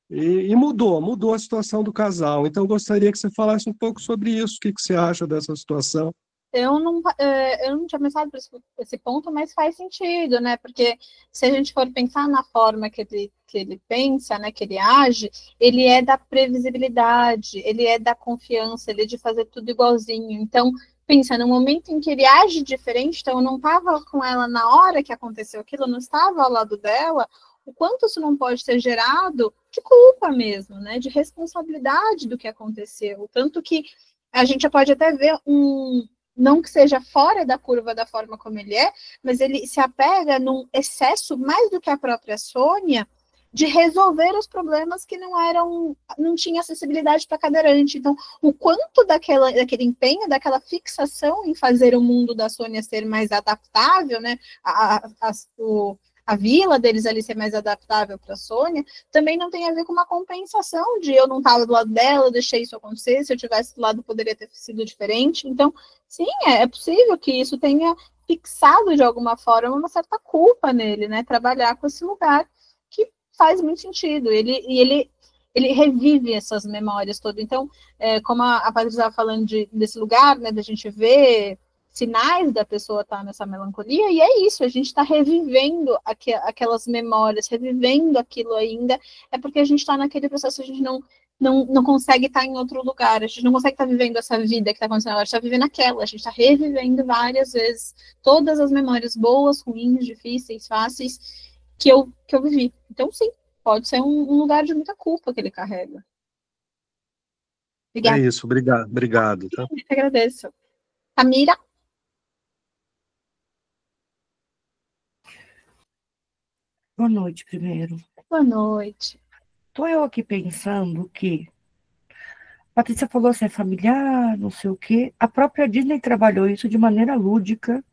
E mudou a situação do casal. Então, eu gostaria que você falasse um pouco sobre isso. O que você acha dessa situação? Eu não tinha pensado por esse ponto, mas faz sentido, né? Porque se a gente for pensar na forma que ele pensa, né, que ele age, ele é da previsibilidade, ele é da confiança, ele é de fazer tudo igualzinho. Então, pensa, no momento em que ele age diferente, então eu não estava com ela na hora que aconteceu aquilo, eu não estava ao lado dela, o quanto isso não pode ter gerado de culpa mesmo, né? De responsabilidade do que aconteceu. Tanto que a gente pode até ver não que seja fora da curva da forma como ele é, mas ele se apega num excesso, mais do que a própria Sônia, de resolver os problemas que não tinha acessibilidade para cadeirante. Então, o quanto daquele empenho, daquela fixação em fazer o mundo da Sônia ser mais adaptável, né? A vila deles ali ser mais adaptável para a Sônia, também não tem a ver com uma compensação de eu não estava do lado dela, eu deixei isso acontecer, se eu tivesse do lado poderia ter sido diferente. Então, sim, é possível que isso tenha fixado de alguma forma uma certa culpa nele, né? Trabalhar com esse lugar que faz muito sentido. Ele revive essas memórias todas. Então, como a Patrícia estava falando desse lugar, né, da gente ver sinais da pessoa estar nessa melancolia, e é isso, a gente está revivendo aquelas memórias, revivendo aquilo ainda, é porque a gente está naquele processo, a gente não consegue estar em outro lugar, a gente não consegue estar vivendo essa vida que está acontecendo agora, a gente está vivendo aquela, a gente está revivendo várias vezes todas as memórias boas, ruins, difíceis, fáceis, que eu vivi. Então, sim, pode ser um lugar de muita culpa que ele carrega. Obrigada. É isso, obrigado. Tá? Eu que agradeço. Tamira? Boa noite, primeiro. Boa noite. Estou eu aqui pensando que a Patrícia falou assim, é familiar, não sei o quê. A própria Disney trabalhou isso de maneira lúdica,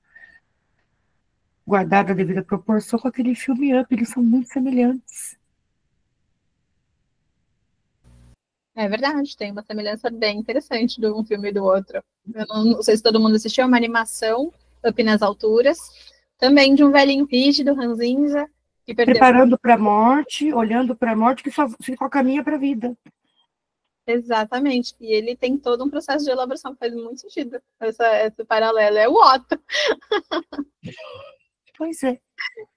guardada a devida proporção com aquele filme Up. Eles são muito semelhantes. É verdade, tem uma semelhança bem interessante de um filme e do outro. Eu não sei se todo mundo assistiu, é uma animação, Up nas Alturas, também de um velhinho rígido, ranzinza, que perdeu. Preparando para a morte, olhando para a morte, que só caminha para a vida. Exatamente, e ele tem todo um processo de elaboração, faz muito sentido esse paralelo, é o Otto. Pois é.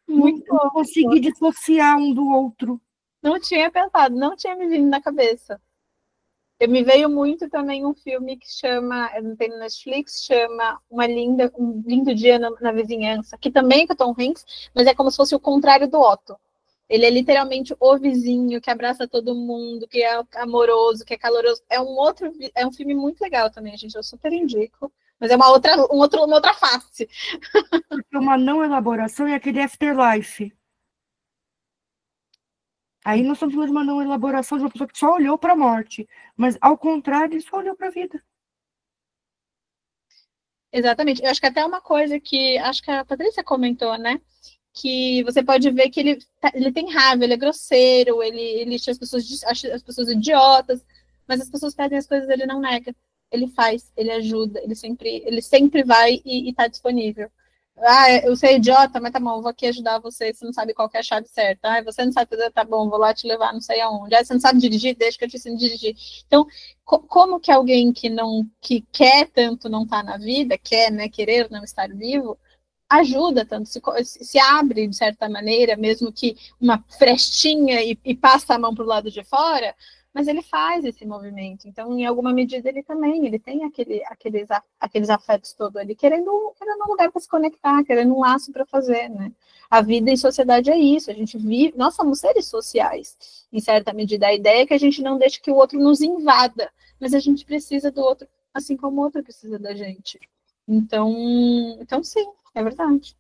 Muito não consegui dissociar um do outro. Não tinha pensado, não tinha me vindo na cabeça. Me veio muito também um filme que chama, tem no Netflix, chama Um Lindo Dia na Vizinhança, que também é com o Tom Hanks, mas é como se fosse o contrário do Otto. Ele é literalmente o vizinho que abraça todo mundo, que é amoroso, que é caloroso. É um filme muito legal também, gente. Eu super indico. Mas é uma outra face. Porque uma não elaboração é aquele afterlife. Aí nós estamos falando de uma não elaboração de uma pessoa que só olhou para a morte. Mas, ao contrário, ele só olhou para a vida. Exatamente. Eu acho que até uma coisa que acho que a Patrícia comentou, né? Que você pode ver que ele tem raiva, ele é grosseiro, ele acha as pessoas idiotas, mas as pessoas pedem as coisas, ele não nega. Ele faz, ele ajuda, ele sempre vai e está disponível. Ah, eu sou idiota, mas tá bom, eu vou aqui ajudar você, você não sabe qual que é a chave certa. Ah, você não sabe fazer, tá bom, vou lá te levar não sei aonde. Ah, você não sabe dirigir, deixa que eu te ensino a dirigir. Então, como que alguém que quer tanto não estar na vida, quer, né, querer não estar vivo, ajuda tanto, se abre de certa maneira, mesmo que uma frestinha e passa a mão para o lado de fora, mas ele faz esse movimento. Então, em alguma medida, ele tem aqueles afetos todos ali, querendo um lugar para se conectar, querendo um laço para fazer, né? A vida em sociedade é isso, a gente vive, nós somos seres sociais, em certa medida. A ideia é que a gente não deixe que o outro nos invada, mas a gente precisa do outro, assim como o outro precisa da gente. Então sim, é verdade.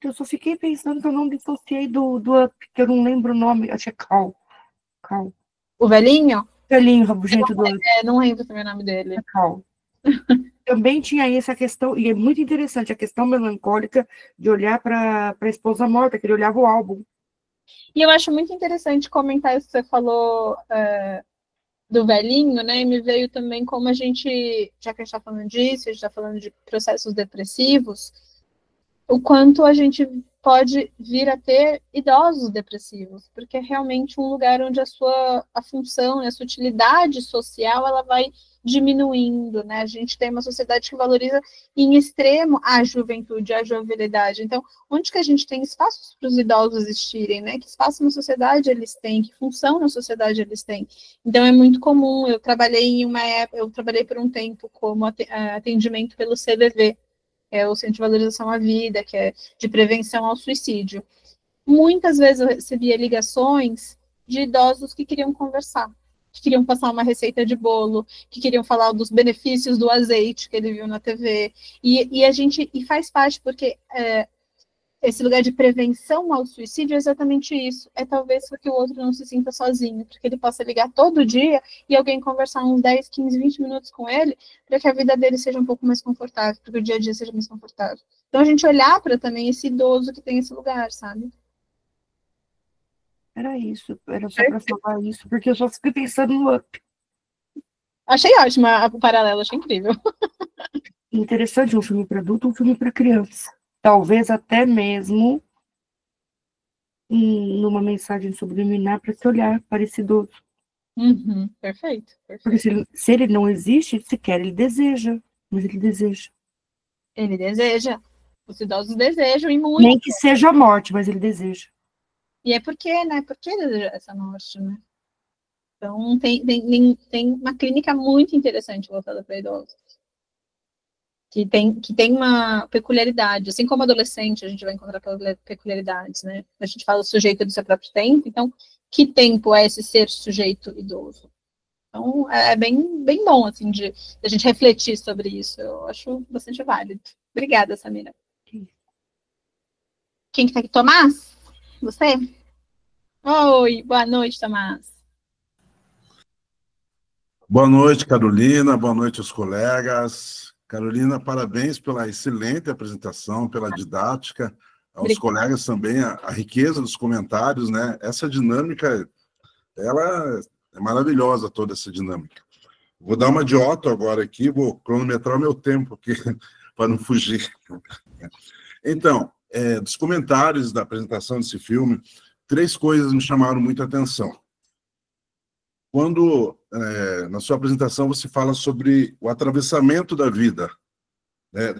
Eu só fiquei pensando que eu não dissociei do Up, que eu não lembro o nome, acho que é Cal. O velhinho? O velhinho rabugento do Up. Não lembro também o nome dele. É Cal. Também tinha essa questão, e é muito interessante, a questão melancólica de olhar para a esposa morta, que ele olhava o álbum. E eu acho muito interessante comentar isso que você falou do velhinho, né? E me veio também como a gente, já que a gente está falando disso, a gente está falando de processos depressivos, o quanto a gente pode vir a ter idosos depressivos, porque é realmente um lugar onde a função, a sua utilidade social, ela vai diminuindo, né? A gente tem uma sociedade que valoriza em extremo a juventude, a jovialidade. Então, onde que a gente tem espaços para os idosos existirem, né? Que espaço na sociedade eles têm, que função na sociedade eles têm. Então, é muito comum. Eu trabalhei por um tempo como atendimento pelo CVV, é o Centro de Valorização à Vida, que é de prevenção ao suicídio. Muitas vezes eu recebia ligações de idosos que queriam conversar, que queriam passar uma receita de bolo, que queriam falar dos benefícios do azeite que ele viu na TV. E faz parte, porque esse lugar de prevenção ao suicídio é exatamente isso. É talvez para que o outro não se sinta sozinho, para que ele possa ligar todo dia e alguém conversar uns 10, 15, 20 minutos com ele, para que a vida dele seja um pouco mais confortável, para que o dia a dia seja mais confortável. Então, a gente olhar para também esse idoso que tem esse lugar, sabe? Era isso, era só para falar isso, porque eu só fiquei pensando no Up. Achei ótima o paralelo, achei incrível. Interessante, um filme para adulto, um filme para criança. Talvez até mesmo numa mensagem subliminar para se olhar para esse idoso. Uhum, perfeito. Porque se ele não existe, sequer ele deseja, mas ele deseja. Ele deseja. Os idosos desejam e muito. Nem que seja a morte, mas ele deseja. E é porque, né? Por que deseja essa morte, né? Então, tem uma clínica muito interessante voltada para idosos. Que tem uma peculiaridade, assim como adolescente a gente vai encontrar peculiaridades, né? A gente fala o sujeito do seu próprio tempo, então, que tempo é esse ser sujeito idoso? Então, é bem bom, assim, de a gente refletir sobre isso. Eu acho bastante válido. Obrigada, Samira. Quem que tá aqui? Tomás? Você? Oi, boa noite, Tomás. Boa noite, Carolina. Boa noite aos colegas. Carolina, parabéns pela excelente apresentação, pela didática. Aos colegas também, a riqueza dos comentários, né? Essa dinâmica, ela é maravilhosa, toda essa dinâmica. Vou dar uma de Otto agora aqui, vou cronometrar o meu tempo aqui, para não fugir. Então, dos comentários da apresentação desse filme, 3 coisas me chamaram muita atenção. Quando, na sua apresentação, você fala sobre o atravessamento da vida, né?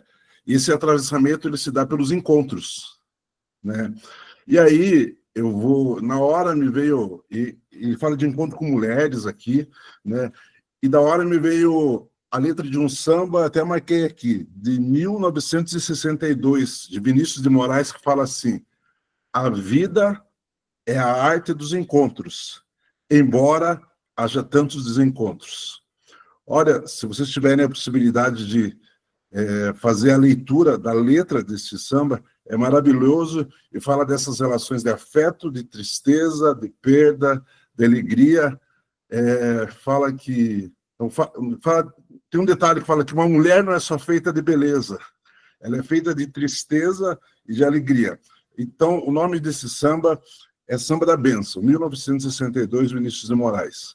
E esse atravessamento ele se dá pelos encontros, né? E aí, na hora me veio, e fala de encontro com mulheres aqui, né? E da hora me veio a letra de um samba, até marquei aqui, de 1962, de Vinícius de Moraes, que fala assim: a vida é a arte dos encontros, embora haja tantos desencontros. Olha, se vocês tiverem a possibilidade de fazer a leitura da letra desse samba, é maravilhoso, e fala dessas relações de afeto, de tristeza, de perda, de alegria, fala tem um detalhe que fala que uma mulher não é só feita de beleza, ela é feita de tristeza e de alegria. Então, o nome desse samba é Samba da Bênção, 1962, Vinícius de Moraes.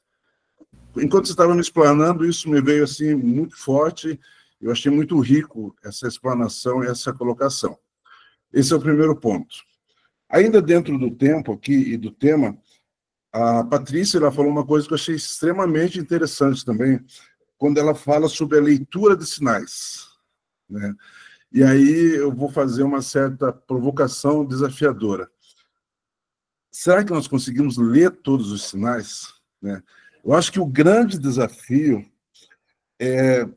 Enquanto você estava me explanando, isso me veio assim muito forte, eu achei muito rico essa explanação e essa colocação. Esse é o primeiro ponto. Ainda dentro do tempo aqui e do tema, a Patrícia ela falou uma coisa que eu achei extremamente interessante também, quando ela fala sobre a leitura de sinais, né? E aí eu vou fazer uma certa provocação desafiadora. Será que nós conseguimos ler todos os sinais, né? Eu acho que o grande desafio é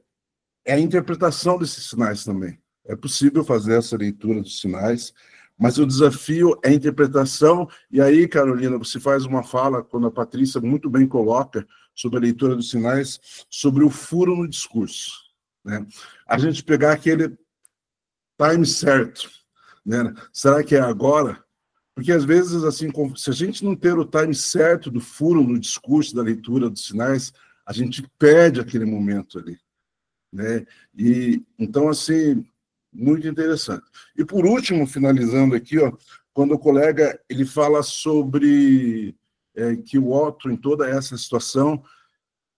a interpretação desses sinais também. É possível fazer essa leitura dos sinais, mas o desafio é a interpretação. E aí, Carolina, você faz uma fala, quando a Patrícia muito bem coloca, sobre a leitura dos sinais, sobre o furo no discurso, né? A gente pegar aquele time certo, né? Será que é agora? Porque, às vezes, assim, se a gente não ter o time certo do furo no discurso, da leitura dos sinais, a gente perde aquele momento ali, né? E, então, assim, muito interessante. E, por último, finalizando aqui, ó, quando o colega ele fala sobre que o Otto, em toda essa situação,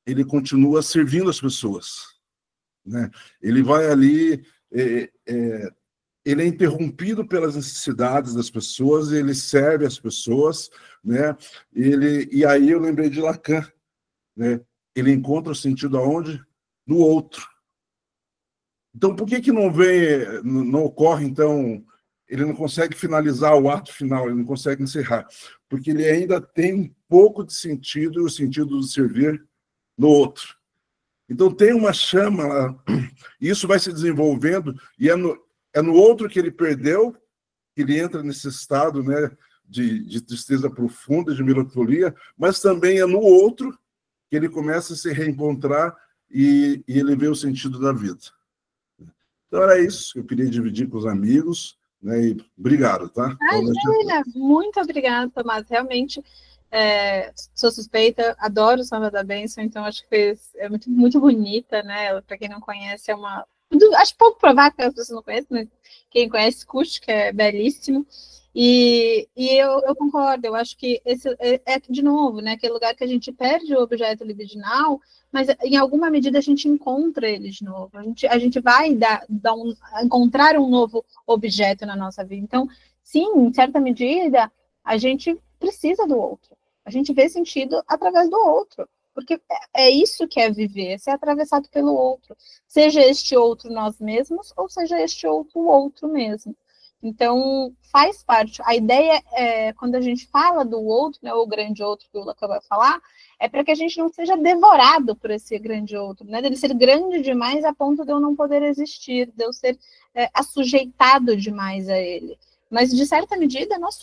ele continua servindo as pessoas, né? Ele vai ali... ele é interrompido pelas necessidades das pessoas, ele serve as pessoas, né? E aí eu lembrei de Lacan, né? Ele encontra o sentido aonde? No outro. Então, por que não ocorre, então, ele não consegue finalizar o ato final, ele não consegue encerrar? Porque ele ainda tem um pouco de sentido, o sentido de servir no outro. Então, tem uma chama lá, e isso vai se desenvolvendo, e é no outro que ele perdeu, que ele entra nesse estado, né, de tristeza profunda, de melancolia, mas também é no outro que ele começa a se reencontrar e ele vê o sentido da vida. Então era isso que eu queria dividir com os amigos, né, e obrigado, tá? Imagina, muito obrigada, Tomás, realmente sou suspeita, adoro o Samba da Bênção, então acho que é muito, muito bonita, né? Para quem não conhece, acho pouco provável que as pessoas não conheçam, mas quem conhece, curte, que é belíssimo. E eu concordo, eu acho que esse de novo, né, aquele lugar que a gente perde o objeto libidinal, mas em alguma medida a gente encontra ele de novo. A gente vai encontrar um novo objeto na nossa vida. Então, sim, em certa medida, a gente precisa do outro. A gente vê sentido através do outro. Porque é isso que é viver, é ser atravessado pelo outro. Seja este outro nós mesmos, ou seja este outro mesmo. Então, faz parte. A ideia, quando a gente fala do outro, né, o grande outro que o Lacan vai falar, é para que a gente não seja devorado por esse grande outro, né, dele ser grande demais a ponto de eu não poder existir, de eu ser assujeitado demais a ele. Mas, de certa medida, nós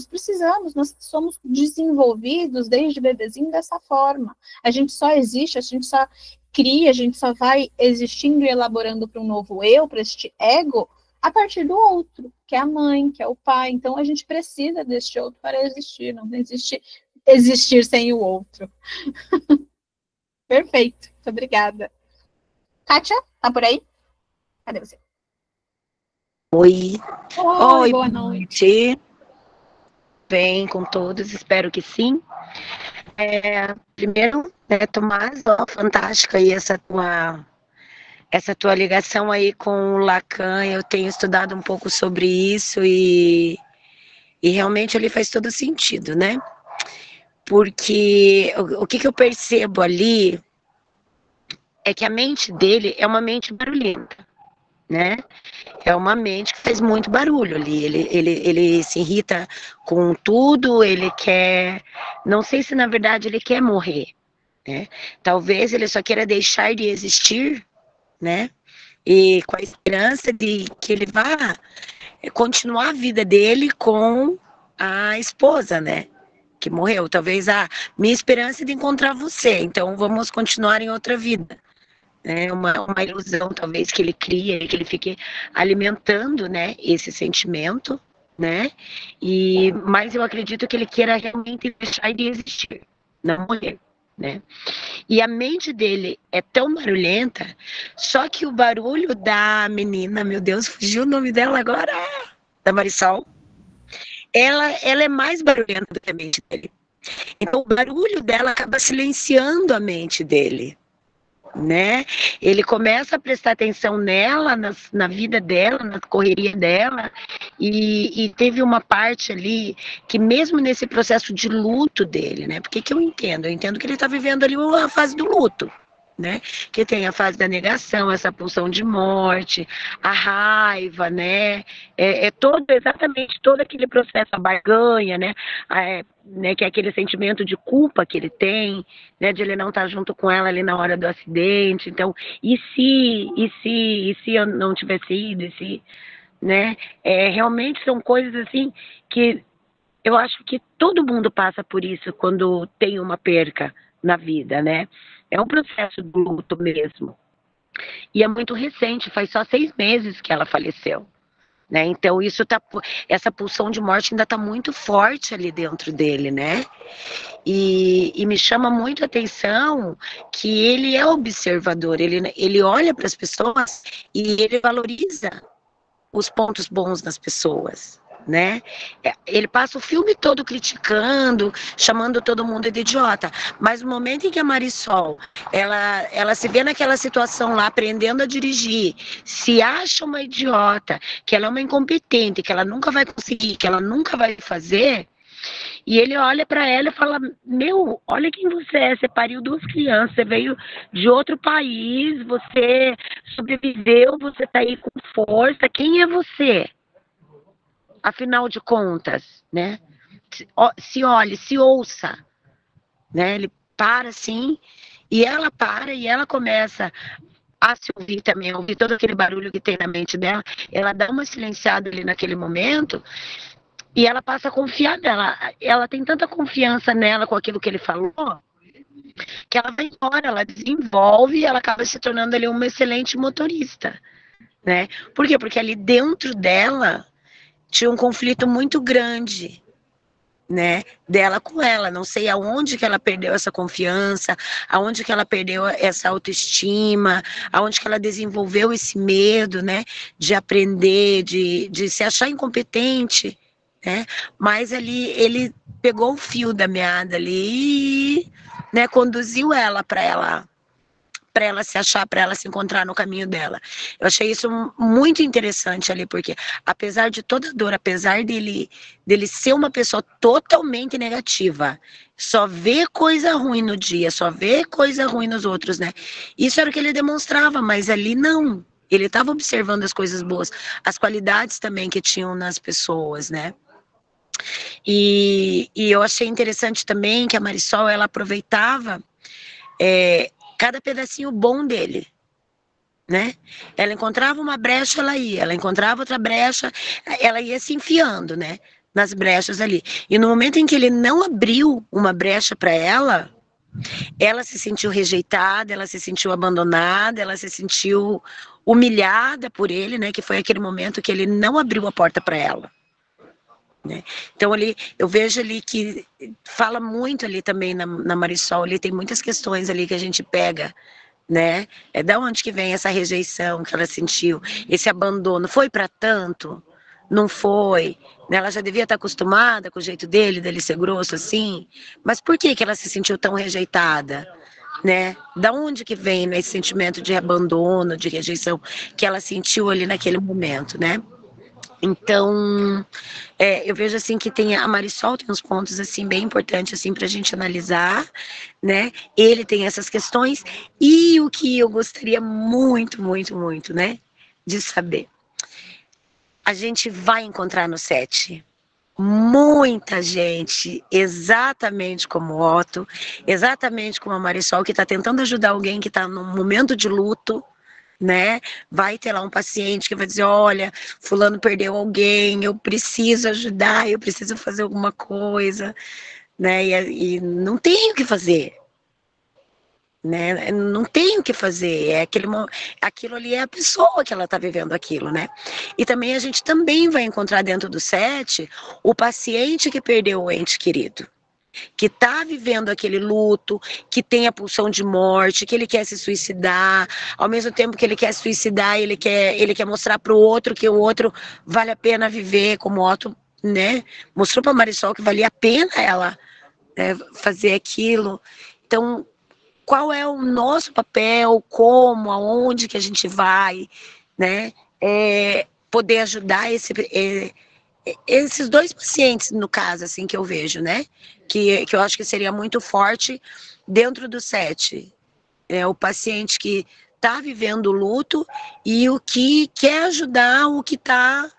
precisamos, nós somos desenvolvidos desde bebezinho dessa forma. A gente só existe, a gente só cria, a gente só vai existindo e elaborando para um novo eu, para este ego, a partir do outro, que é a mãe, que é o pai. Então, a gente precisa deste outro para existir, não existe existir sem o outro. Perfeito, muito obrigada. Kátia, tá por aí? Cadê você? Oi, boa noite. Bem com todos, espero que sim. Primeiro, né, Tomás, fantástica aí essa tua ligação aí com o Lacan. Eu tenho estudado um pouco sobre isso e realmente ali faz todo sentido, né? Porque o que eu percebo ali é que a mente dele é uma mente barulhenta, né? É uma mente que faz muito barulho ali, ele se irrita com tudo, ele quer, não sei se na verdade ele quer morrer, né? Talvez ele só queira deixar de existir, né? E com a esperança de que ele vá continuar a vida dele com a esposa, né? Que morreu. Talvez minha esperança é de encontrar você, então vamos continuar em outra vida. É uma ilusão, talvez, que ele cria, que ele fique alimentando, né, esse sentimento, né, mas eu acredito que ele queira realmente deixar de existir, não morrer, né, E a mente dele é tão barulhenta, só que o barulho da menina, meu Deus, fugiu o nome dela agora, da Marisol, ela é mais barulhenta do que a mente dele. Então o barulho dela acaba silenciando a mente dele, né? Ele começa a prestar atenção nela, na vida dela, na correria dela, e teve uma parte ali que mesmo nesse processo de luto dele, né? Porque que eu entendo que ele está vivendo ali uma fase do luto, né? Que tem a fase da negação, essa pulsão de morte, a raiva, né? Exatamente todo aquele processo, a barganha, né? Né? Que é aquele sentimento de culpa que ele tem, né? De ele não estar junto com ela ali na hora do acidente. Então, e se eu não tivesse ido, né? Realmente são coisas assim que eu acho que todo mundo passa por isso quando tem uma perca na vida, né? É um processo do luto mesmo. E é muito recente, faz só 6 meses que ela faleceu, né? Então essa pulsão de morte ainda está muito forte ali dentro dele, né? E me chama muito a atenção que ele é observador, ele olha para as pessoas e ele valoriza os pontos bons das pessoas, né? Ele passa o filme todo criticando, chamando todo mundo de idiota, mas no momento em que a Marisol, ela se vê naquela situação lá, aprendendo a dirigir, se acha uma idiota, que ela é uma incompetente, que ela nunca vai conseguir, que ela nunca vai fazer, e ele olha para ela e fala, meu, olha quem você é, você pariu 2 crianças, você veio de outro país, você sobreviveu, você tá aí com força, quem é você? Afinal de contas, né? Se olhe, se ouça, né? Ele para assim, e ela começa a se ouvir também, a ouvir todo aquele barulho que tem na mente dela, ela dá uma silenciada ali naquele momento, e ela passa a confiar nela, ela tem tanta confiança nela com aquilo que ele falou, que ela vai embora, ela desenvolve e ela acaba se tornando ali uma excelente motorista, né? Por quê? Porque ali dentro dela tinha um conflito muito grande, né, dela com ela, não sei aonde que ela perdeu essa confiança, aonde que ela perdeu essa autoestima, aonde que ela desenvolveu esse medo, né, de aprender, de se achar incompetente, né, mas ali ele pegou o fio da meada ali, né, conduziu ela para ela se achar, para ela se encontrar no caminho dela. Eu achei isso muito interessante ali, porque apesar de toda a dor, apesar dele ser uma pessoa totalmente negativa, só vê coisa ruim no dia, só vê coisa ruim nos outros, né? Isso era o que ele demonstrava, mas ali não. Ele estava observando as coisas boas, as qualidades também que tinham nas pessoas, né? E eu achei interessante também que a Marisol, ela aproveitava cada pedacinho bom dele, né? Ela encontrava uma brecha, ela encontrava outra brecha, ela ia se enfiando, né? Nas brechas ali. E no momento em que ele não abriu uma brecha para ela se sentiu rejeitada, ela se sentiu abandonada, ela se sentiu humilhada por ele, né? Que foi aquele momento que ele não abriu a porta para ela. Né? Então ali eu vejo ali que fala muito ali também na Marisol, ali tem muitas questões ali que a gente pega, né? Da onde que vem essa rejeição que ela sentiu, esse abandono, foi para tanto? Não foi, né? Ela já devia estar acostumada com o jeito dele ser grosso assim, mas por que ela se sentiu tão rejeitada? Né? Da onde que vem, né, esse sentimento de abandono, de rejeição que ela sentiu ali naquele momento, né? Então, eu vejo assim que a Marisol tem uns pontos assim bem importantes assim para a gente analisar, né? Ele tem essas questões e o que eu gostaria muito, muito, muito, né, de saber. A gente vai encontrar no set muita gente, exatamente como o Otto, exatamente como a Marisol, que está tentando ajudar alguém que está num momento de luto, né? Vai ter lá um paciente que vai dizer, olha, fulano perdeu alguém, eu preciso ajudar, eu preciso fazer alguma coisa, né? E não tem o que fazer, né? Não tem o que fazer, aquilo ali é a pessoa que ela está vivendo aquilo, né? E também a gente também vai encontrar dentro do set o paciente que perdeu o ente querido, que está vivendo aquele luto, que tem a pulsão de morte, que ele quer se suicidar, ao mesmo tempo que ele quer se suicidar, ele quer mostrar para o outro que o outro vale a pena viver, como o Otto, né, mostrou para Marisol que valia a pena ela, né, fazer aquilo. Então, qual é o nosso papel, como, aonde que a gente vai, né, poder ajudar esses dois pacientes, no caso, assim, que eu vejo, né, que eu acho que seria muito forte dentro do SET, o paciente que está vivendo o luto e o que quer ajudar o que está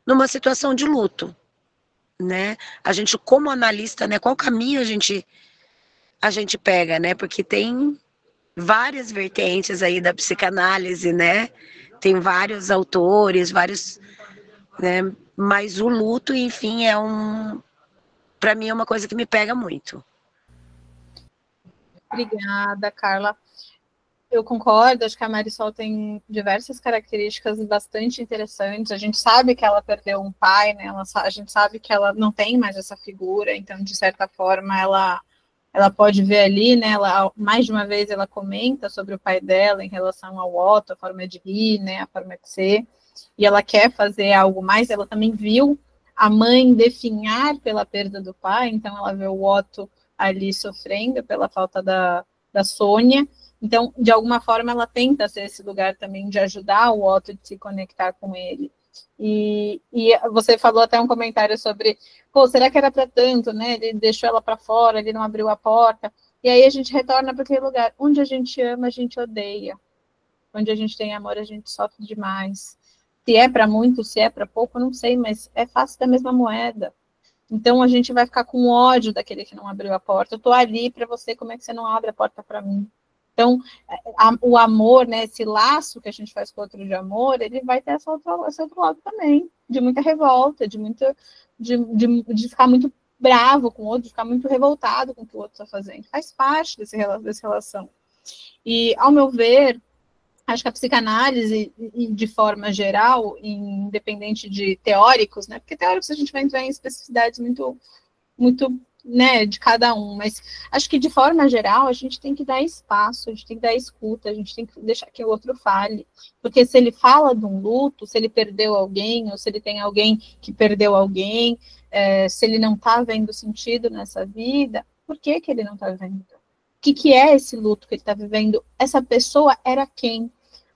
numa situação de luto, né, a gente como analista, né, qual caminho a gente pega, né, porque tem várias vertentes aí da psicanálise, né, tem vários autores, vários, né, mas o luto, enfim, para mim é uma coisa que me pega muito. Obrigada, Carla. Eu concordo, acho que a Marisol tem diversas características bastante interessantes. A gente sabe que ela perdeu um pai, né? A gente sabe que ela não tem mais essa figura, então, de certa forma, ela pode ver ali, né? Mais de uma vez ela comenta sobre o pai dela em relação ao Otto, a forma de rir, né? A forma de ser, e ela quer fazer algo mais. Ela também viu a mãe definhar pela perda do pai, então ela vê o Otto ali sofrendo pela falta da Sônia. Então, de alguma forma, ela tenta ser esse lugar também de ajudar o Otto de se conectar com ele. E você falou até um comentário sobre, pô, será que era para tanto, né? Ele deixou ela para fora, ele não abriu a porta. E aí a gente retorna para aquele lugar onde a gente ama, a gente odeia. Onde a gente tem amor, a gente sofre demais. Se é para muito, se é para pouco, não sei, mas é face da mesma moeda. Então a gente vai ficar com ódio daquele que não abriu a porta. Eu tô ali para você, como é que você não abre a porta para mim? Então, o amor, né, esse laço que a gente faz com o outro de amor, ele vai ter esse outro lado também, de muita revolta, de ficar muito bravo com o outro, de ficar muito revoltado com o que o outro está fazendo. Faz parte dessa relação. E, ao meu ver, acho que a psicanálise, de forma geral, independente de teóricos, né, porque teóricos a gente vai entrar em especificidades muito, né, de cada um, mas acho que de forma geral a gente tem que dar espaço, a gente tem que dar escuta, a gente tem que deixar que o outro fale, porque se ele fala de um luto, se ele perdeu alguém, ou se ele tem alguém que perdeu alguém, se ele não está vendo sentido nessa vida, por que ele não está vendo? O que é esse luto que ele está vivendo? Essa pessoa era quem?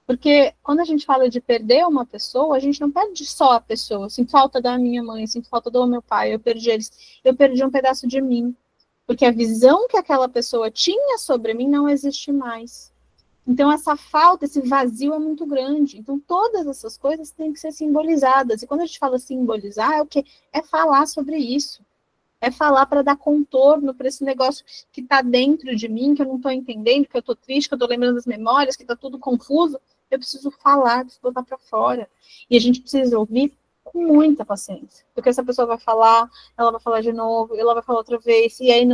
Porque quando a gente fala de perder uma pessoa, a gente não perde só a pessoa. Sinto falta da minha mãe, sinto falta do meu pai, eu perdi eles. Eu perdi um pedaço de mim. Porque a visão que aquela pessoa tinha sobre mim não existe mais. Então essa falta, esse vazio é muito grande. Então todas essas coisas têm que ser simbolizadas. E quando a gente fala simbolizar, é o quê? É falar sobre isso. É falar para dar contorno para esse negócio que está dentro de mim, que eu não estou entendendo, que eu estou triste, que eu estou lembrando das memórias, que está tudo confuso. Eu preciso falar, preciso botar para fora. E a gente precisa ouvir com muita paciência. Porque essa pessoa vai falar, ela vai falar de novo, ela vai falar outra vez, e aí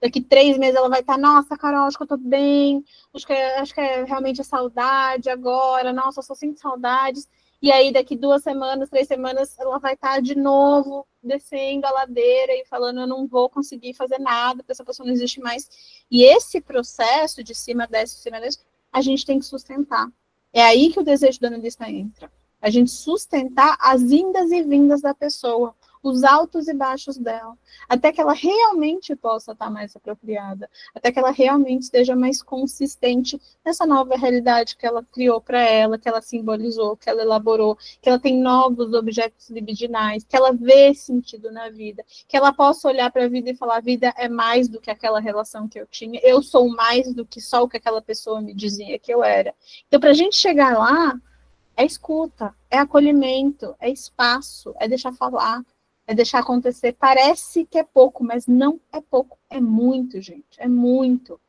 daqui 3 meses ela vai estar, nossa, Carol, acho que eu tô bem, acho que é realmente a saudade agora, nossa, eu só sinto saudades. E aí, daqui 2 semanas, 3 semanas, ela vai estar de novo descendo a ladeira e falando, eu não vou conseguir fazer nada, porque essa pessoa não existe mais. E esse processo de cima, desce, a gente tem que sustentar. É aí que o desejo do analista entra. A gente sustentar as indas e vindas da pessoa, os altos e baixos dela, até que ela realmente possa estar mais apropriada, até que ela realmente esteja mais consistente nessa nova realidade que ela criou para ela, que ela simbolizou, que ela elaborou, que ela tem novos objetos libidinais, que ela vê sentido na vida, que ela possa olhar para a vida e falar, a vida é mais do que aquela relação que eu tinha, eu sou mais do que só o que aquela pessoa me dizia que eu era. Então, para a gente chegar lá, é escuta, é acolhimento, é espaço, é deixar falar, é deixar acontecer. Parece que é pouco, mas não é pouco, é muito, gente, é muito.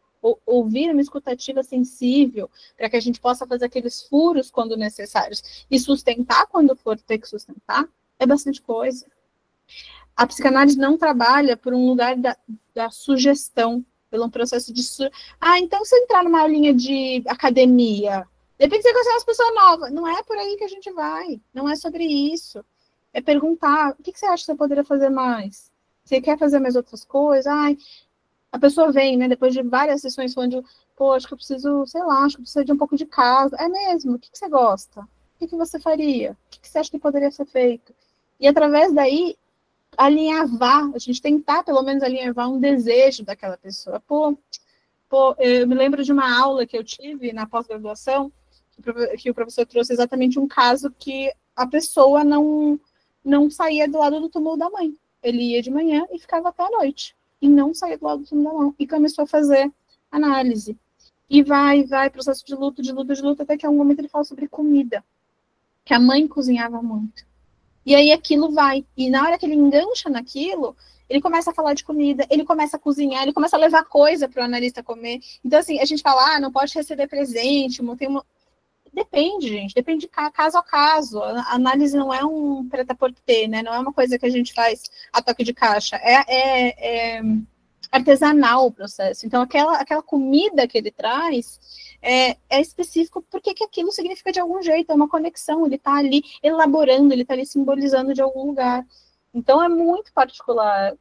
Ouvir uma escutativa sensível, para que a gente possa fazer aqueles furos quando necessários, e sustentar quando for ter que sustentar, é bastante coisa. A psicanálise não trabalha por um lugar da sugestão, pelo um processo de... então se eu entrar numa aulinha de academia, depende de você conhecer uma pessoa nova, não é por aí que a gente vai, não é sobre isso. É perguntar, o que você acha que você poderia fazer mais? Você quer fazer mais outras coisas? Ai, a pessoa vem, né, depois de várias sessões falando, pô, acho que eu preciso, sei lá, acho que eu preciso de um pouco de casa. É mesmo? O que você gosta? O que você faria? O que você acha que poderia ser feito? E através daí, alinhavar, a gente tentar pelo menos alinhavar um desejo daquela pessoa. Pô, eu me lembro de uma aula que eu tive na pós-graduação, que o professor trouxe exatamente um caso que a pessoa não saía do lado do túmulo da mãe. Ele ia de manhã e ficava até a noite. E não saía do lado do túmulo da mãe. E começou a fazer análise. E vai, processo de luto, até que em algum momento ele fala sobre comida. Que a mãe cozinhava muito. E aí aquilo vai. E na hora que ele engancha naquilo, ele começa a falar de comida, ele começa a cozinhar, ele começa a levar coisa para o analista comer. Então, assim, a gente fala, não pode receber presente, Depende, gente, depende de caso a caso. A análise não é um prêt-à-porter, né? Não é uma coisa que a gente faz a toque de caixa. É artesanal o processo. Então, aquela comida que ele traz é específico porque que aquilo significa de algum jeito, é uma conexão, ele está ali elaborando, ele está ali simbolizando de algum lugar. Então, é muito particular,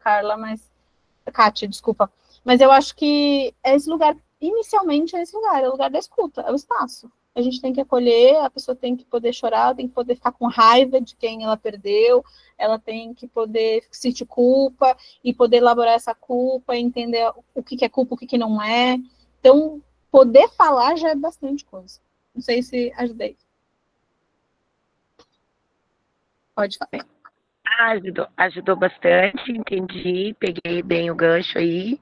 Kátia, desculpa. Mas eu acho que esse lugar, inicialmente, é o lugar da escuta, é o espaço. A gente tem que acolher, a pessoa tem que poder chorar, tem que poder ficar com raiva de quem ela perdeu, ela tem que poder sentir culpa e poder elaborar essa culpa, entender o que é culpa, o que não é. Então, poder falar já é bastante coisa. Não sei se ajudei. Pode falar. Ajudou bastante, entendi, peguei bem o gancho aí.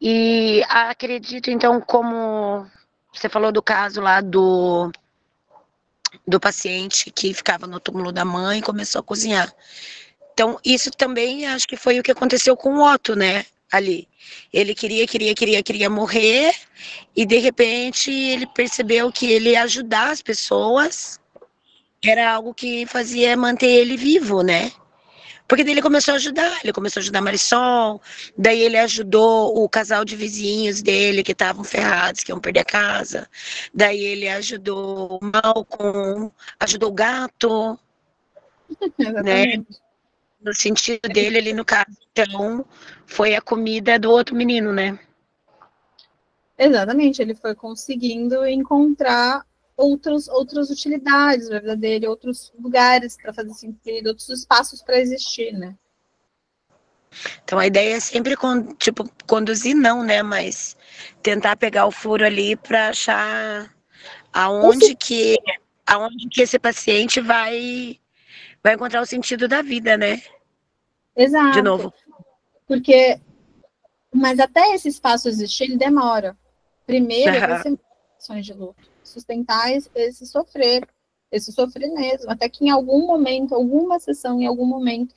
E acredito, então, como você falou do caso lá do paciente que ficava no túmulo da mãe e começou a cozinhar. Então, isso também acho que foi o que aconteceu com o Otto, né? Ali. Ele queria morrer e, de repente, ele percebeu que ele ajudar as pessoas era algo que fazia manter ele vivo, né? Porque daí ele começou a ajudar Marisol, daí ele ajudou o casal de vizinhos dele que estavam ferrados, que iam perder a casa, daí ele ajudou o Malcolm, ajudou o gato, né? No sentido dele ali no caso, então, foi a comida do outro menino, né? Exatamente, ele foi conseguindo encontrar outras utilidades na vida dele, outros lugares para fazer sentido, outros espaços para existir, né? Então a ideia é sempre, conduzir não, né? Mas tentar pegar o furo ali para achar aonde que esse paciente vai encontrar o sentido da vida, né? Exato. De novo. Mas até esse espaço existir, ele demora. Primeiro, vai ser ações de luto. Sustentar esse sofrer mesmo. Até que em algum momento, alguma sessão, em algum momento,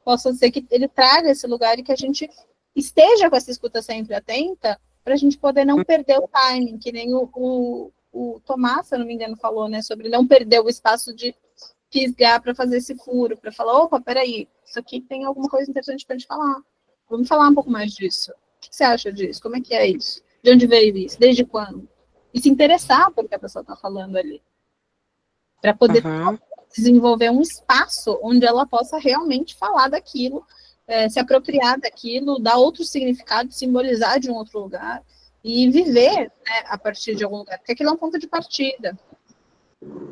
possa ser que ele traga esse lugar e que a gente esteja com essa escuta sempre atenta, para a gente poder não perder o timing, que nem o Tomás, se eu não me engano, falou, né, sobre não perder o espaço de fisgar para fazer esse furo, para falar, opa, peraí, isso aqui tem alguma coisa interessante para a gente falar. Vamos falar um pouco mais disso. O que você acha disso? Como é que é isso? De onde veio isso? Desde quando? E se interessar pelo que a pessoa está falando ali. Para poder desenvolver um espaço onde ela possa realmente falar daquilo, se apropriar daquilo, dar outro significado, simbolizar de um outro lugar e viver, né, a partir de algum lugar. Porque aquilo é um ponto de partida.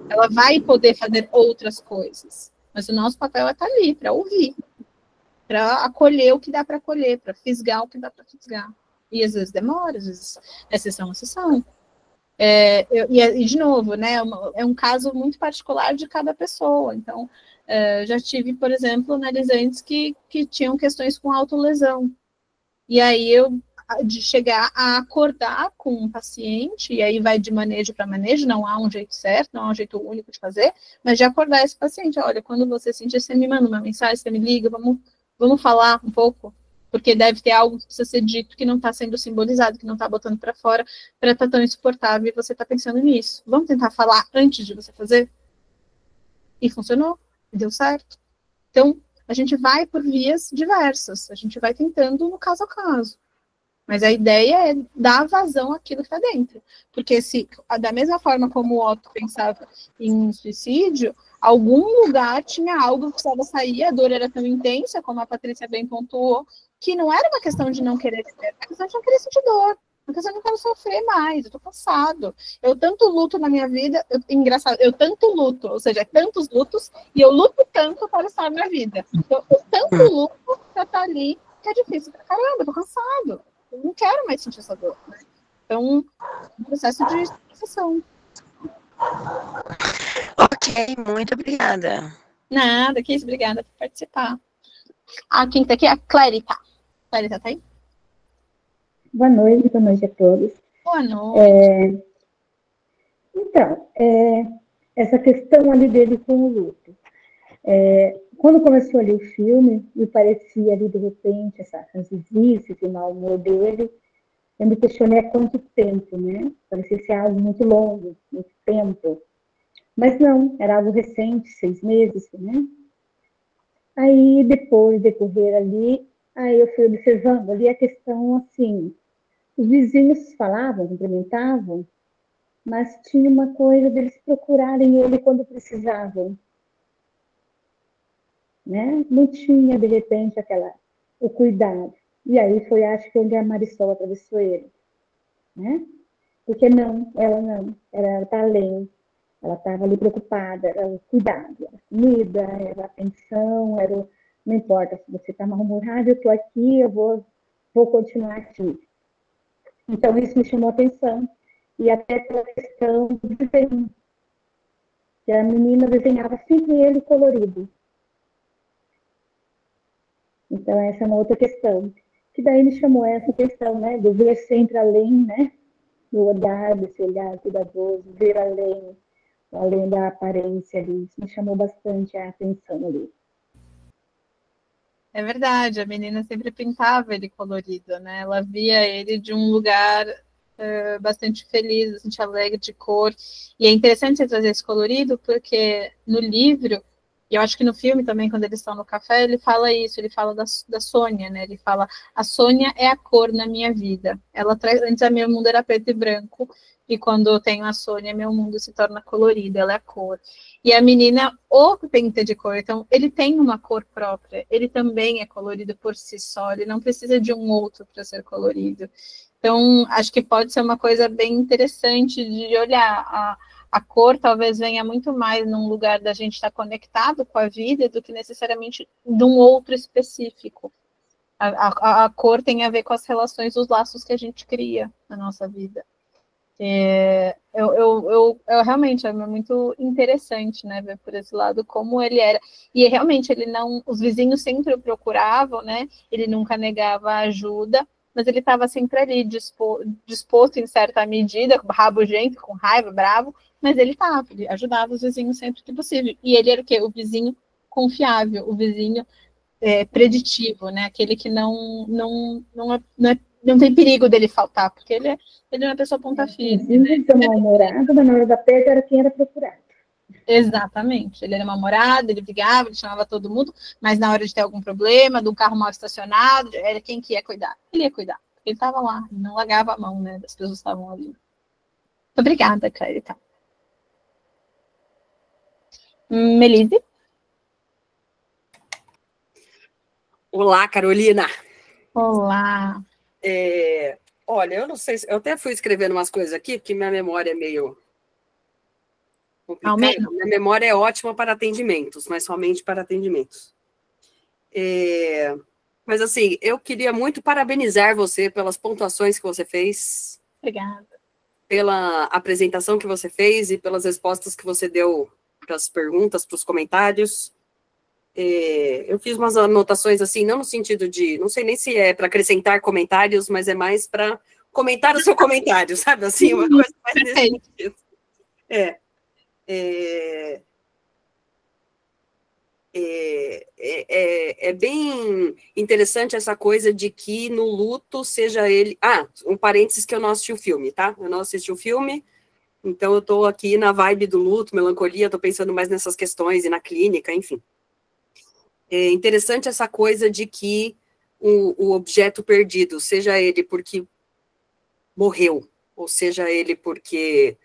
Ela vai poder fazer outras coisas. Mas o nosso papel é estar ali, para ouvir. Para acolher o que dá para acolher, para fisgar o que dá para fisgar. E às vezes demora, às vezes é sessão a sessão. E de novo, né, é um caso muito particular de cada pessoa. Então, já tive, por exemplo, analisantes que tinham questões com autolesão. E aí de chegar a acordar com um paciente, e aí vai de manejo para manejo, não há um jeito certo, não há um jeito único de fazer, mas de acordar esse paciente, olha, quando você sentir, você me manda uma mensagem, você me liga, vamos falar um pouco, porque deve ter algo que precisa ser dito que não está sendo simbolizado, que não está botando para fora, para estar tão insuportável, e você está pensando nisso. Vamos tentar falar antes de você fazer? E funcionou, deu certo. Então, a gente vai por vias diversas, a gente vai tentando no caso a caso. Mas a ideia é dar vazão àquilo que está dentro. Porque se, da mesma forma como o Otto pensava em suicídio, algum lugar tinha algo que precisava sair, a dor era tão intensa, como a Patrícia bem pontuou, que não era uma questão de não querer viver, era uma questão de não querer sentir dor. Uma questão de não quero sofrer mais, eu tô cansado. Eu tanto luto na minha vida, engraçado, eu tanto luto, ou seja, tantos lutos, e eu luto tanto para estar na vida. Eu tanto luto para estar ali, que é difícil. Caramba, eu tô cansado. Eu não quero mais sentir essa dor. Né? Então, um processo de sensação. Ok, muito obrigada. Nada, que isso, obrigada por participar. Quem tá aqui é a Clarita. Clarita, tá aí? Boa noite a todos. Boa noite. Então, essa questão ali dele com o luto. Quando começou ali o filme, me parecia ali, de repente, essas visitas, esse mau humor dele, eu me questionei há quanto tempo, né? Parecia ser algo muito longo, muito tempo. Mas não, era algo recente, 6 meses, né? Aí, depois, decorrer ali, aí eu fui observando ali a questão, assim, os vizinhos falavam, cumprimentavam, mas tinha uma coisa deles procurarem ele quando precisavam. Né? Não tinha, de repente, o cuidado. E aí foi, acho que, onde a Marisol atravessou ele. Né? Porque ela está além. Ela estava ali preocupada, era o cuidado, era a comida, era a atenção, não importa se você está mal-humorado, eu estou aqui, eu vou continuar aqui. Então, isso me chamou a atenção. E até pela questão do desenho. Que a menina desenhava sempre ele colorido. Então, essa é uma outra questão. Que daí me chamou essa questão, né? Do ver sempre além, né? Do olhar, desse olhar cuidadoso, ver além da aparência ali. Isso me chamou bastante a atenção ali. É verdade, a menina sempre pintava ele colorido, né? Ela via ele de um lugar bastante feliz, bastante alegre de cor. E é interessante você trazer esse colorido, porque no livro, e eu acho que no filme também, quando eles estão no café, ele fala isso, ele fala da Sônia, né? Ele fala, a Sônia é a cor na minha vida. Ela traz, antes a meu mundo era preto e branco, e quando eu tenho a Sônia, meu mundo se torna colorido, ela é a cor. E a menina, o pinta de cor, então ele tem uma cor própria, ele também é colorido por si só, ele não precisa de um outro para ser colorido. Então, acho que pode ser uma coisa bem interessante de olhar. A cor talvez venha muito mais num lugar da gente estar conectado com a vida do que necessariamente de um outro específico. A cor tem a ver com as relações, os laços que a gente cria na nossa vida. Eu realmente é muito interessante, né, ver por esse lado como ele era. E realmente ele não, os vizinhos sempre o procuravam, né? Ele nunca negava ajuda, mas ele estava sempre ali disposto em certa medida, rabugento, com raiva, bravo, mas ele ajudava os vizinhos sempre que possível. E ele era o quê? O vizinho confiável, o vizinho preditivo, né? Aquele que não tem perigo dele faltar, porque ele é uma pessoa ponta firme. Né? Ele mal-humorado, mas na hora da perda era quem era procurado. Exatamente. Ele era mal-humorado, ele brigava, ele chamava todo mundo, mas na hora de ter algum problema, de um carro mal estacionado, era quem que ia cuidar. Ele ia cuidar. Ele estava lá, não largava a mão, né? Das pessoas que estavam ali. Muito obrigada, Clarita. Melise? Olá, Carolina. Olá. Olha, eu não sei, eu até fui escrevendo umas coisas aqui, porque minha memória é meio complicada. Minha memória é ótima para atendimentos, mas somente para atendimentos. Mas, assim, eu queria muito parabenizar você pelas pontuações que você fez. Obrigada. Pela apresentação que você fez e pelas respostas que você deu para as perguntas, para os comentários. Eu fiz umas anotações assim, não no sentido de, não sei nem se é para acrescentar comentários, mas é mais para comentar o seu comentário, sabe? Assim, uma coisa mais nesse sentido. É bem interessante essa coisa de que no luto seja ele... um parênteses que eu não assisti o filme, tá? Eu não assisti o filme, então eu tô aqui na vibe do luto, melancolia, tô pensando mais nessas questões e na clínica, enfim. É interessante essa coisa de que o objeto perdido, seja ele porque morreu, ou seja ele porque,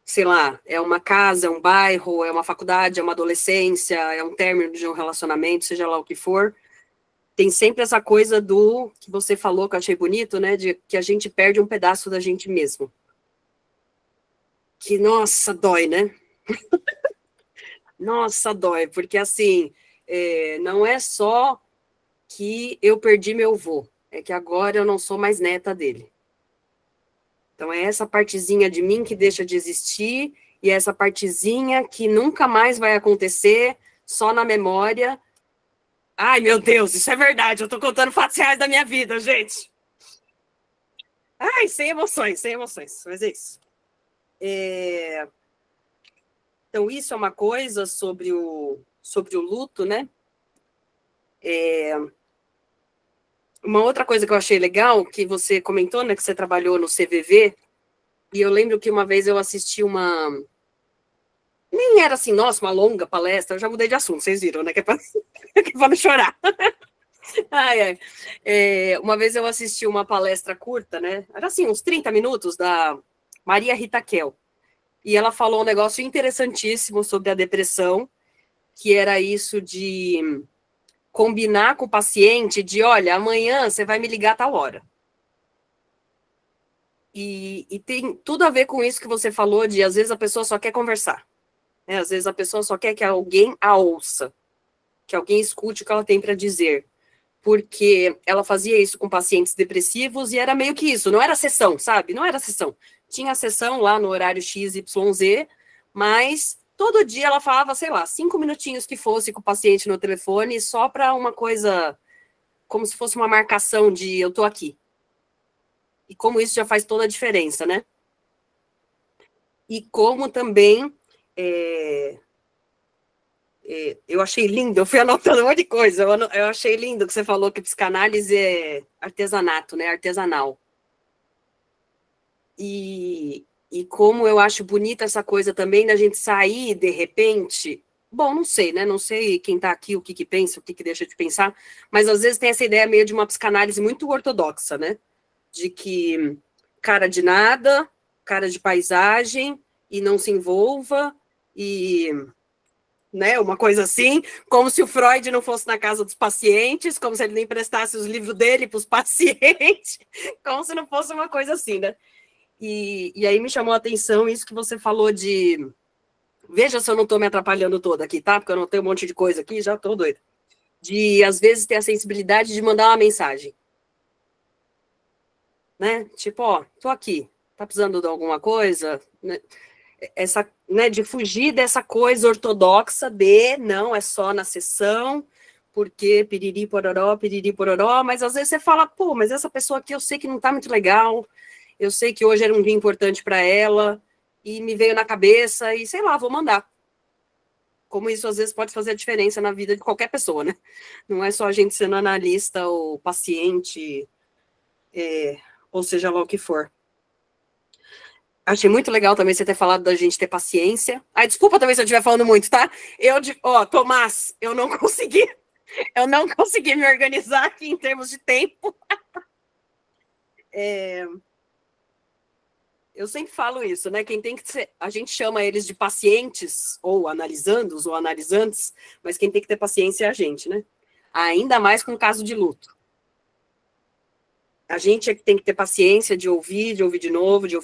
sei lá, é uma casa, é um bairro, é uma faculdade, é uma adolescência, é um término de um relacionamento, seja lá o que for, tem sempre essa coisa do que você falou, que eu achei bonito, né, de que a gente perde um pedaço da gente mesmo. Que, nossa, dói, né? Nossa, dói, porque assim, não é só que eu perdi meu avô, é que agora eu não sou mais neta dele. Então é essa partezinha de mim que deixa de existir, e essa partezinha que nunca mais vai acontecer, só na memória. Ai, meu Deus, isso é verdade, eu tô contando fatos reais da minha vida, gente. Ai, sem emoções, mas é isso. Então, isso é uma coisa sobre o luto, né? Uma outra coisa que eu achei legal, que você comentou, né, que você trabalhou no CVV, e eu lembro que uma vez eu assisti uma... Nem era assim, nossa, uma longa palestra, eu já mudei de assunto, vocês viram, né, que é pra não chorar. Uma vez eu assisti uma palestra curta, né, era assim, uns 30 minutos, da Maria Rita Kel. E ela falou um negócio interessantíssimo sobre a depressão, que era isso de combinar com o paciente de, olha, amanhã você vai me ligar a tal hora. E tem tudo a ver com isso que você falou de, às vezes, a pessoa só quer conversar. Né? Às vezes a pessoa só quer que alguém a ouça, que alguém escute o que ela tem para dizer. Porque ela fazia isso com pacientes depressivos e era meio que isso, não era sessão, sabe? Não era sessão. Tinha sessão lá no horário XYZ, mas todo dia ela falava, sei lá, 5 minutinhos que fosse com o paciente no telefone, só para uma coisa, como se fosse uma marcação de eu tô aqui. E como isso já faz toda a diferença, né? E como também eu achei lindo, eu fui anotando um monte de coisa, eu achei lindo que você falou que psicanálise é artesanato, né? Artesanal. E como eu acho bonita essa coisa também da gente sair, de repente... Bom, não sei, né? Não sei quem está aqui, o que pensa, o que deixa de pensar, mas às vezes tem essa ideia meio de uma psicanálise muito ortodoxa, né? De que cara de nada, cara de paisagem, e não se envolva, e... Né, uma coisa assim, como se o Freud não fosse na casa dos pacientes, como se ele nem emprestasse os livros dele para os pacientes, como se não fosse uma coisa assim, né? E aí me chamou a atenção isso que você falou de... Veja se eu não estou me atrapalhando toda aqui, tá? Porque eu não tenho um monte de coisa aqui, já estou doida. De, às vezes, ter a sensibilidade de mandar uma mensagem. Né? Tipo, ó, tô aqui. Tá precisando de alguma coisa? Essa, né, de fugir dessa coisa ortodoxa de, não, é só na sessão, porque piriri pororó, mas às vezes você fala, pô, mas essa pessoa aqui eu sei que não tá muito legal, eu sei que hoje era um dia importante para ela, e me veio na cabeça, e sei lá, vou mandar. Como isso às vezes pode fazer a diferença na vida de qualquer pessoa, né? Não é só a gente sendo analista ou paciente, ou seja lá o que for. Achei muito legal também você ter falado da gente ter paciência. Ai, desculpa também se eu estiver falando muito, tá? Tomás, eu não consegui me organizar aqui em termos de tempo. Eu sempre falo isso, né? Quem tem que ser, a gente chama eles de pacientes, ou analisandos, ou analisantes, mas quem tem que ter paciência é a gente, né? Ainda mais com o caso de luto. A gente é que tem que ter paciência de ouvir de novo, e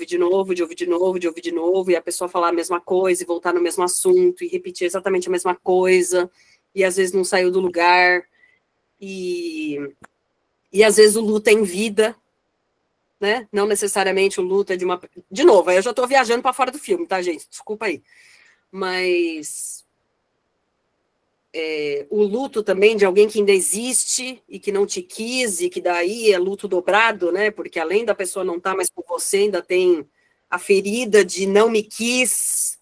a pessoa falar a mesma coisa, e voltar no mesmo assunto, e repetir exatamente a mesma coisa, e às vezes não saiu do lugar, e às vezes o luto é em vida, né? Não necessariamente o luto é de uma... De novo, eu já estou viajando para fora do filme, tá, gente? Desculpa aí. Mas o luto também de alguém que ainda existe e que não te quis, e que daí é luto dobrado, né? Porque além da pessoa não estar mais com você, ainda tem a ferida de não me quis,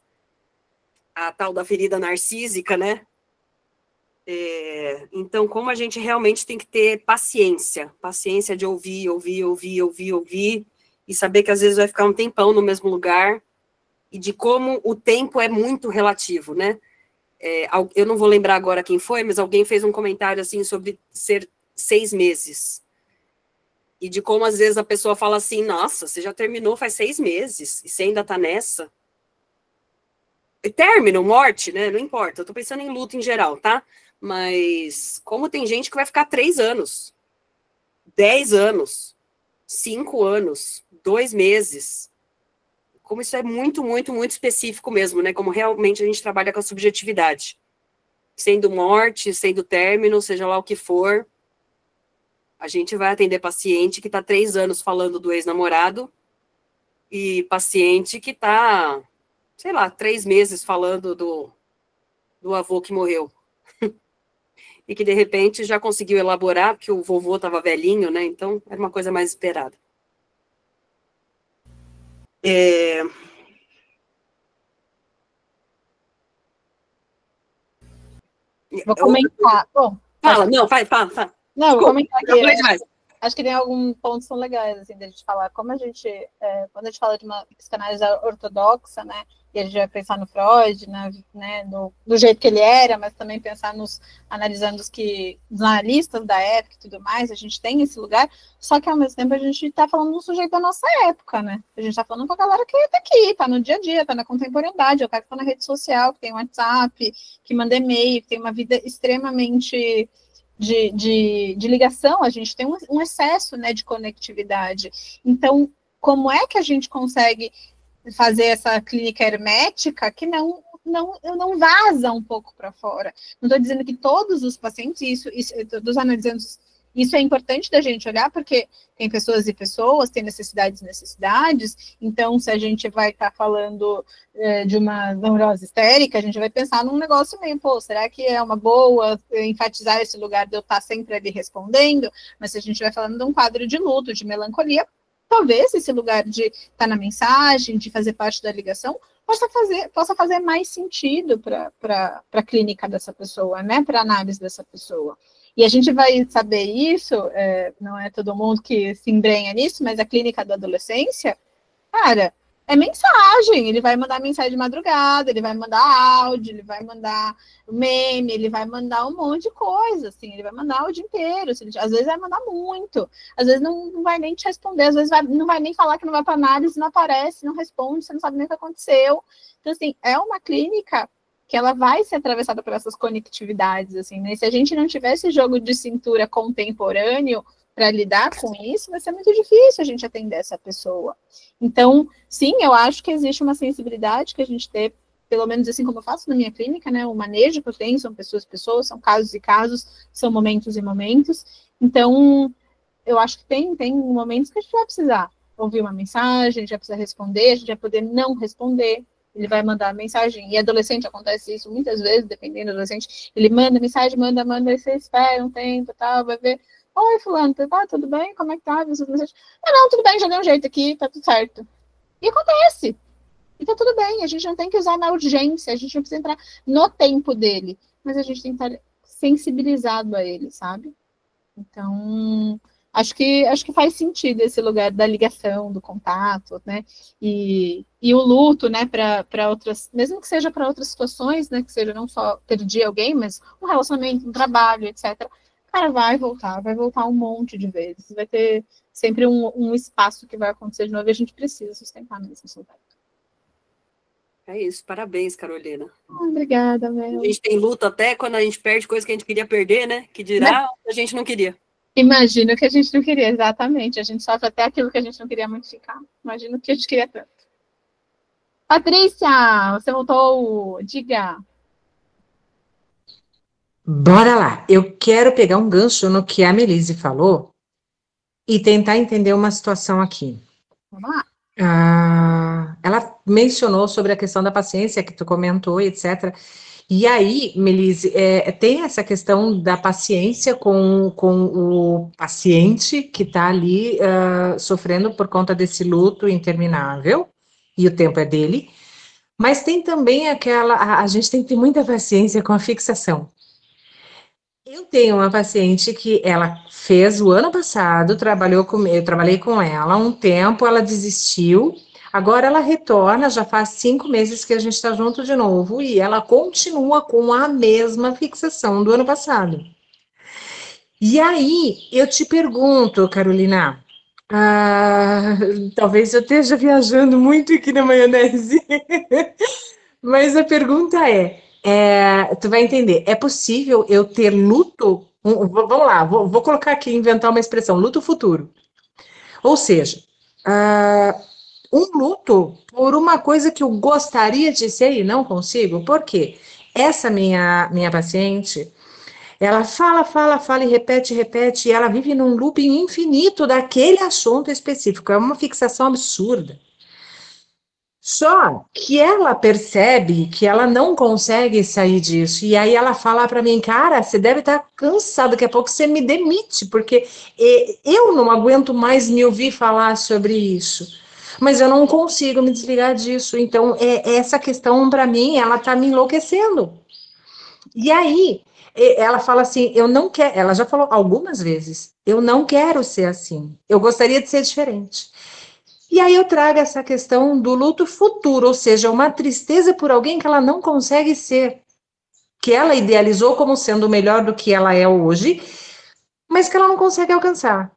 a tal da ferida narcísica, né? Então, como a gente realmente tem que ter paciência de ouvir, e saber que às vezes vai ficar um tempão no mesmo lugar, e de como o tempo é muito relativo, né? Eu não vou lembrar agora quem foi, mas alguém fez um comentário assim sobre ser 6 meses. E de como, às vezes, a pessoa fala assim, nossa, você já terminou faz 6 meses, e você ainda tá nessa? E término, morte, né? Não importa, eu tô pensando em luto em geral, tá? Mas como tem gente que vai ficar 3 anos, 10 anos, 5 anos, 2 meses. Como isso é muito, muito, muito específico mesmo, né? Como realmente a gente trabalha com a subjetividade. Sendo morte, sendo término, seja lá o que for, a gente vai atender paciente que está 3 anos falando do ex-namorado e paciente que está, sei lá, 3 meses falando do avô que morreu. E que, de repente, já conseguiu elaborar, porque o vovô estava velhinho, né? Então, era uma coisa mais esperada. Vou comentar. Bom, fala. Não, vou comentar aqui. Acho que tem alguns pontos que são legais, assim, da gente falar. Como a gente, quando a gente fala de uma psicanálise ortodoxa, né, e a gente vai pensar no Freud, né, do jeito que ele era, mas também pensar analisando os analistas da época e tudo mais, a gente tem esse lugar, só que ao mesmo tempo a gente está falando do sujeito da nossa época, né? A gente está falando com a galera que está aqui, está no dia a dia, está na contemporaneidade, é o cara que está na rede social, que tem WhatsApp, que manda e-mail, que tem uma vida extremamente de ligação, a gente tem um excesso, né, de conectividade. Então, como é que a gente consegue fazer essa clínica hermética que não vaza um pouco para fora? Não estou dizendo que todos os pacientes, dos analisandos, isso é importante da gente olhar, porque tem pessoas e pessoas, tem necessidades e necessidades, então se a gente vai estar falando de uma neurose histérica, a gente vai pensar num negócio meio, será que é uma boa enfatizar esse lugar de eu estar sempre ali respondendo? Mas se a gente vai falando de um quadro de luto, de melancolia, talvez esse lugar de estar na mensagem, de fazer parte da ligação, possa fazer mais sentido para a clínica dessa pessoa, né, para a análise dessa pessoa. E a gente vai saber isso, não é todo mundo que se embrenha nisso, mas a clínica da adolescência, cara, é mensagem, ele vai mandar mensagem de madrugada, ele vai mandar áudio, ele vai mandar meme, ele vai mandar um monte de coisa, assim, ele vai mandar o dia inteiro, assim, às vezes vai mandar muito, às vezes não vai nem te responder, às vezes não vai nem falar que não vai para análise, não aparece, não responde, você não sabe nem o que aconteceu. Então, assim, é uma clínica que ela vai ser atravessada por essas conectividades, assim, né? Se a gente não tiver esse jogo de cintura contemporâneo para lidar com isso, vai ser muito difícil a gente atender essa pessoa. Então, sim, eu acho que existe uma sensibilidade que a gente tem, pelo menos assim como eu faço na minha clínica, né? O manejo que eu tenho são pessoas, são casos e casos, são momentos e momentos. Então, eu acho que tem momentos que a gente vai precisar ouvir uma mensagem, a gente vai precisar responder, a gente vai poder não responder. Ele vai mandar mensagem, e adolescente acontece isso muitas vezes, dependendo do adolescente, ele manda mensagem, manda, e você espera um tempo, tal, vai ver, oi, fulano, tá tudo bem? Como é que tá? Não, tudo bem, já deu um jeito aqui, tá tudo certo. E acontece, e tá tudo bem, a gente não tem que usar na urgência, a gente não precisa entrar no tempo dele, mas a gente tem que estar sensibilizado a ele, sabe? Então, acho que faz sentido esse lugar da ligação, do contato, né? E o luto, né, para outras, mesmo que seja para outras situações, né, que seja não só perder alguém, mas um relacionamento, um trabalho, etc. Cara, vai voltar um monte de vezes. Vai ter sempre um espaço que vai acontecer de novo e a gente precisa sustentar mesmo esse lugar. É isso, parabéns, Carolina. Obrigada, Mel. A gente tem luta até quando a gente perde coisa que a gente queria perder, né? Que dirá a gente não queria. Imagina o que a gente não queria, exatamente. A gente sofre até aquilo que a gente não queria modificar. Imagina o que a gente queria tanto. Patrícia, você voltou. Diga. Bora lá. Eu quero pegar um gancho no que a Melise falou e tentar entender uma situação aqui. Vamos lá. Ela mencionou sobre a questão da paciência que tu comentou, etc. E aí, Melise, tem essa questão da paciência com o paciente que está ali sofrendo por conta desse luto interminável, e o tempo é dele, mas tem também a gente tem que ter muita paciência com a fixação. Eu tenho uma paciente que ela fez o ano passado, eu trabalhei com ela um tempo, ela desistiu, agora ela retorna, já faz 5 meses que a gente está junto de novo, e ela continua com a mesma fixação do ano passado. E aí, eu te pergunto, Carolina, talvez eu esteja viajando muito aqui na maionese, mas a pergunta tu vai entender, é possível eu ter luto? Vamos lá, vou colocar aqui, inventar uma expressão, luto futuro. Ou seja, um luto por uma coisa que eu gostaria de ser e não consigo. Por quê? Essa minha paciente, ela fala e repete, e ela vive num looping infinito daquele assunto específico. É uma fixação absurda. Só que ela percebe que ela não consegue sair disso. E aí ela fala para mim, cara, você deve estar cansado, daqui a pouco você me demite, porque eu não aguento mais me ouvir falar sobre isso. Mas eu não consigo me desligar disso. Então, essa questão, para mim, ela está me enlouquecendo. E aí, ela fala assim, eu não quero, ela já falou algumas vezes, eu não quero ser assim, eu gostaria de ser diferente. E aí eu trago essa questão do luto futuro, ou seja, uma tristeza por alguém que ela não consegue ser, que ela idealizou como sendo melhor do que ela é hoje, mas que ela não consegue alcançar.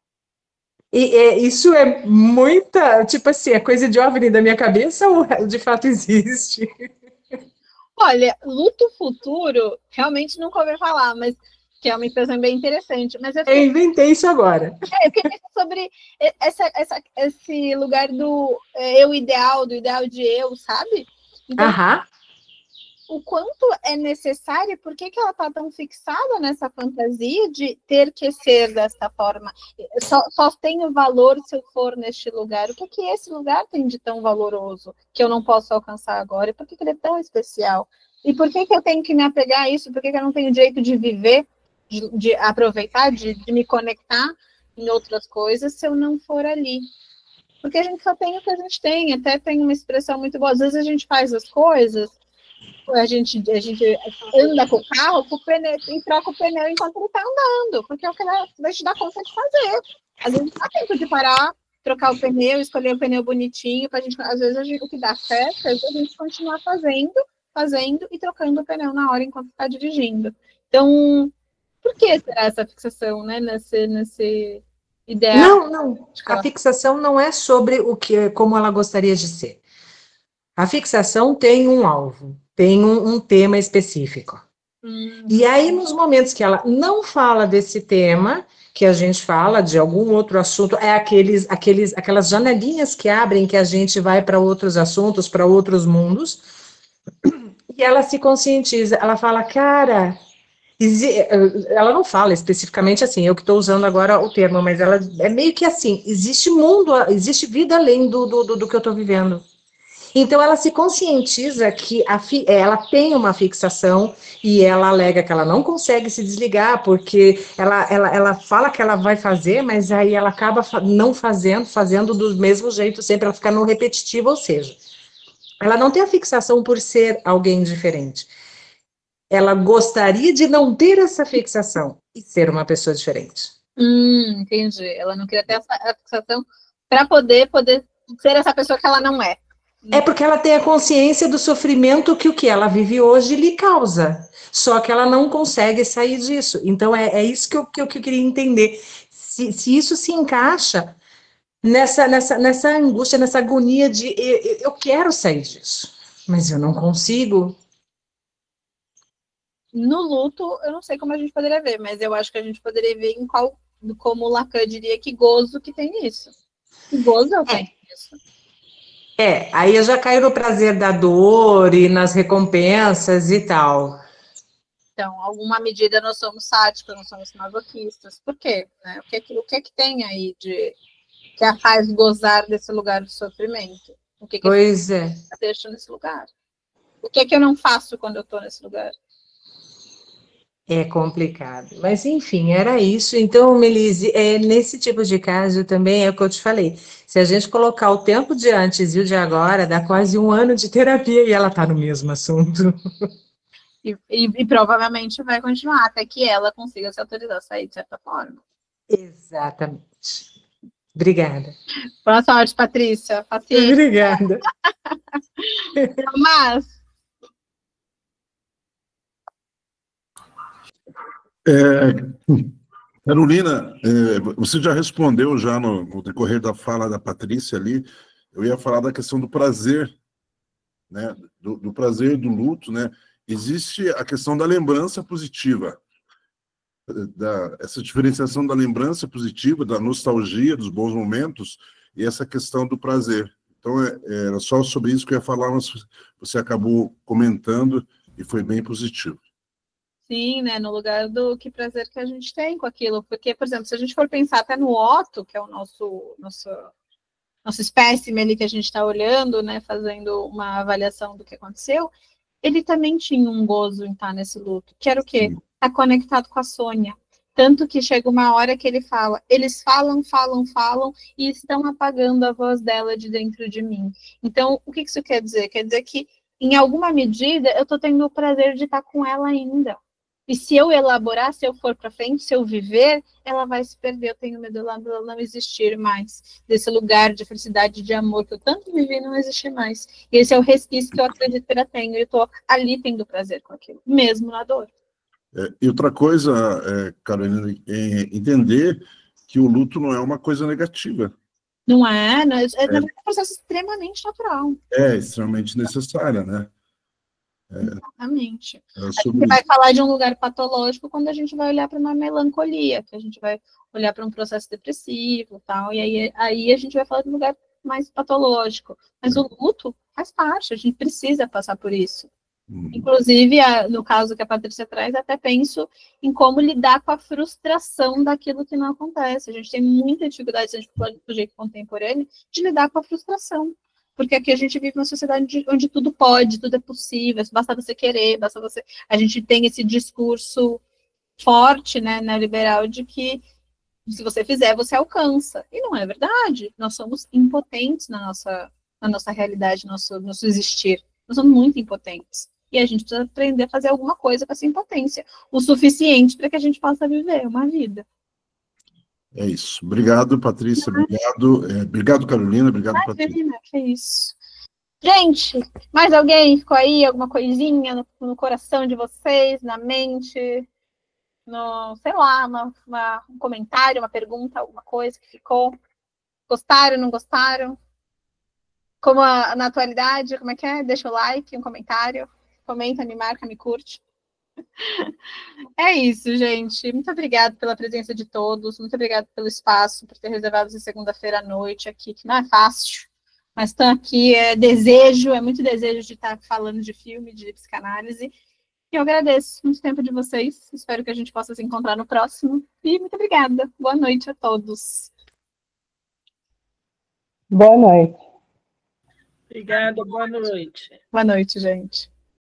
E isso é muita, tipo assim, é coisa de OVNI da minha cabeça ou de fato existe? Olha, luto futuro, realmente nunca ouvi falar, mas que é uma impressão bem interessante. Mas eu inventei isso agora. Eu queria sobre esse lugar do eu ideal, do ideal de eu, sabe? Então, o quanto é necessário, por que ela está tão fixada nessa fantasia de ter que ser dessa forma? Só tenho valor se eu for neste lugar. O que esse lugar tem de tão valoroso que eu não posso alcançar agora? E por que ele é tão especial? E por que eu tenho que me apegar a isso? Por que eu não tenho direito de viver, de aproveitar, de me conectar em outras coisas se eu não for ali? Porque a gente só tem o que a gente tem. Até tem uma expressão muito boa. Às vezes a gente faz as coisas, a gente anda com o carro com o pneu, e troca o pneu enquanto ele está andando, porque é o que vai te dar conta de fazer. Às vezes dá tempo de parar, trocar o pneu, escolher o pneu bonitinho, pra gente, às vezes o que dá certo é a gente continuar fazendo e trocando o pneu na hora enquanto está dirigindo. Então, por que será essa fixação, né, nesse ideal? Não. A fixação não é sobre como ela gostaria de ser. A fixação tem um alvo, tem um tema específico. E aí, nos momentos que ela não fala desse tema, que a gente fala de algum outro assunto, aquelas janelinhas que abrem que a gente vai para outros assuntos, para outros mundos, e ela se conscientiza, ela fala, cara, ela não fala especificamente assim, eu que estou usando agora o termo, mas ela é meio que assim, existe mundo, existe vida além do que eu estou vivendo. Então, ela se conscientiza que ela tem uma fixação e ela alega que ela não consegue se desligar, porque ela fala que ela vai fazer, mas aí ela acaba não fazendo do mesmo jeito sempre, ela fica no repetitivo, ou seja, ela não tem a fixação por ser alguém diferente. Ela gostaria de não ter essa fixação e ser uma pessoa diferente. Entendi. Ela não queria ter essa fixação para poder ser essa pessoa que ela não é. É porque ela tem a consciência do sofrimento que o que ela vive hoje lhe causa. Só que ela não consegue sair disso. Então, é isso que eu queria entender. Se isso se encaixa nessa angústia, nessa agonia de eu quero sair disso, mas eu não consigo. No luto, eu não sei como a gente poderia ver, mas eu acho que a gente poderia ver como o Lacan diria, que gozo que tem nisso. Que gozo eu tenho nisso. Aí eu já caio no prazer da dor e nas recompensas e tal. Então, alguma medida nós somos sádicos, nós somos masoquistas. Por quê? Né? O que é que tem aí que a faz gozar desse lugar de sofrimento? O que pois eu deixo nesse lugar? O que é que eu não faço quando eu estou nesse lugar? É complicado. Mas, enfim, era isso. Então, Melise, nesse tipo de caso também é o que eu te falei. Se a gente colocar o tempo de antes e o de agora, dá quase 1 ano de terapia e ela está no mesmo assunto. E provavelmente vai continuar, até que ela consiga se autorizar a sair de certa forma. Exatamente. Obrigada. Boa sorte, Patrícia. Paciência. Obrigada. Mas... Carolina, você já respondeu já no decorrer da fala da Patrícia ali. Eu ia falar da questão do prazer, né? Do prazer do luto, né? Existe a questão da lembrança positiva, essa diferenciação da lembrança positiva, da nostalgia, dos bons momentos, e essa questão do prazer. Então, era só sobre isso que eu ia falar, mas você acabou comentando e foi bem positivo. Sim, né, no lugar do que prazer que a gente tem com aquilo, porque, por exemplo, se a gente for pensar até no Otto, que é o nosso espécime ali que a gente está olhando, né, fazendo uma avaliação do que aconteceu, ele também tinha um gozo em estar nesse luto, que era o quê? Estar conectado com a Sônia. Tanto que chega uma hora que ele fala, eles falam e estão apagando a voz dela de dentro de mim. Então, o que isso quer dizer? Quer dizer que, em alguma medida, eu estou tendo o prazer de estar com ela ainda. E se eu elaborar, se eu for para frente, se eu viver, ela vai se perder. Eu tenho medo dela não existir mais. Desse lugar de felicidade, de amor que eu tanto vivi, não existir mais. E esse é o resquício que eu acredito que eu tenho. E eu estou ali tendo prazer com aquilo, mesmo na dor. E outra coisa, Carolina, é entender que o luto não é uma coisa negativa. Não é, não é, é um processo extremamente natural. É extremamente necessária, né? Exatamente. A gente vai falar de um lugar patológico quando a gente vai olhar para uma melancolia, que a gente vai olhar para um processo depressivo e tal, e aí a gente vai falar de um lugar mais patológico. Mas o luto faz parte, a gente precisa passar por isso. Inclusive, no caso que a Patrícia traz, até penso em como lidar com a frustração daquilo que não acontece. A gente tem muita dificuldade, se a gente for do jeito contemporâneo, de lidar com a frustração. Porque aqui a gente vive uma sociedade onde tudo pode, tudo é possível, basta você querer, basta você... A gente tem esse discurso forte, né, neoliberal, de que se você fizer, você alcança. E não é verdade. Nós somos impotentes na nossa realidade, nosso existir. Nós somos muito impotentes. E a gente precisa aprender a fazer alguma coisa com essa impotência. O suficiente para que a gente possa viver uma vida. É isso. Obrigado, Patrícia. Obrigado, Carolina. Obrigado, Patrícia. Que é isso. Gente, mais alguém ficou aí? Alguma coisinha no coração de vocês, na mente? Sei lá, um comentário, uma pergunta, alguma coisa que ficou? Gostaram, não gostaram? Como na atualidade, como é que é? Deixa o like, um comentário. Comenta, me marca, me curte. É isso, gente. Muito obrigada pela presença de todos. Muito obrigada pelo espaço, por ter reservado essa segunda-feira à noite aqui, que não é fácil, mas estão aqui. É muito desejo de estar falando de filme, de psicanálise. E eu agradeço muito tempo de vocês. Espero que a gente possa se encontrar no próximo. E muito obrigada. Boa noite a todos. Boa noite. Obrigada, boa noite. Boa noite, gente.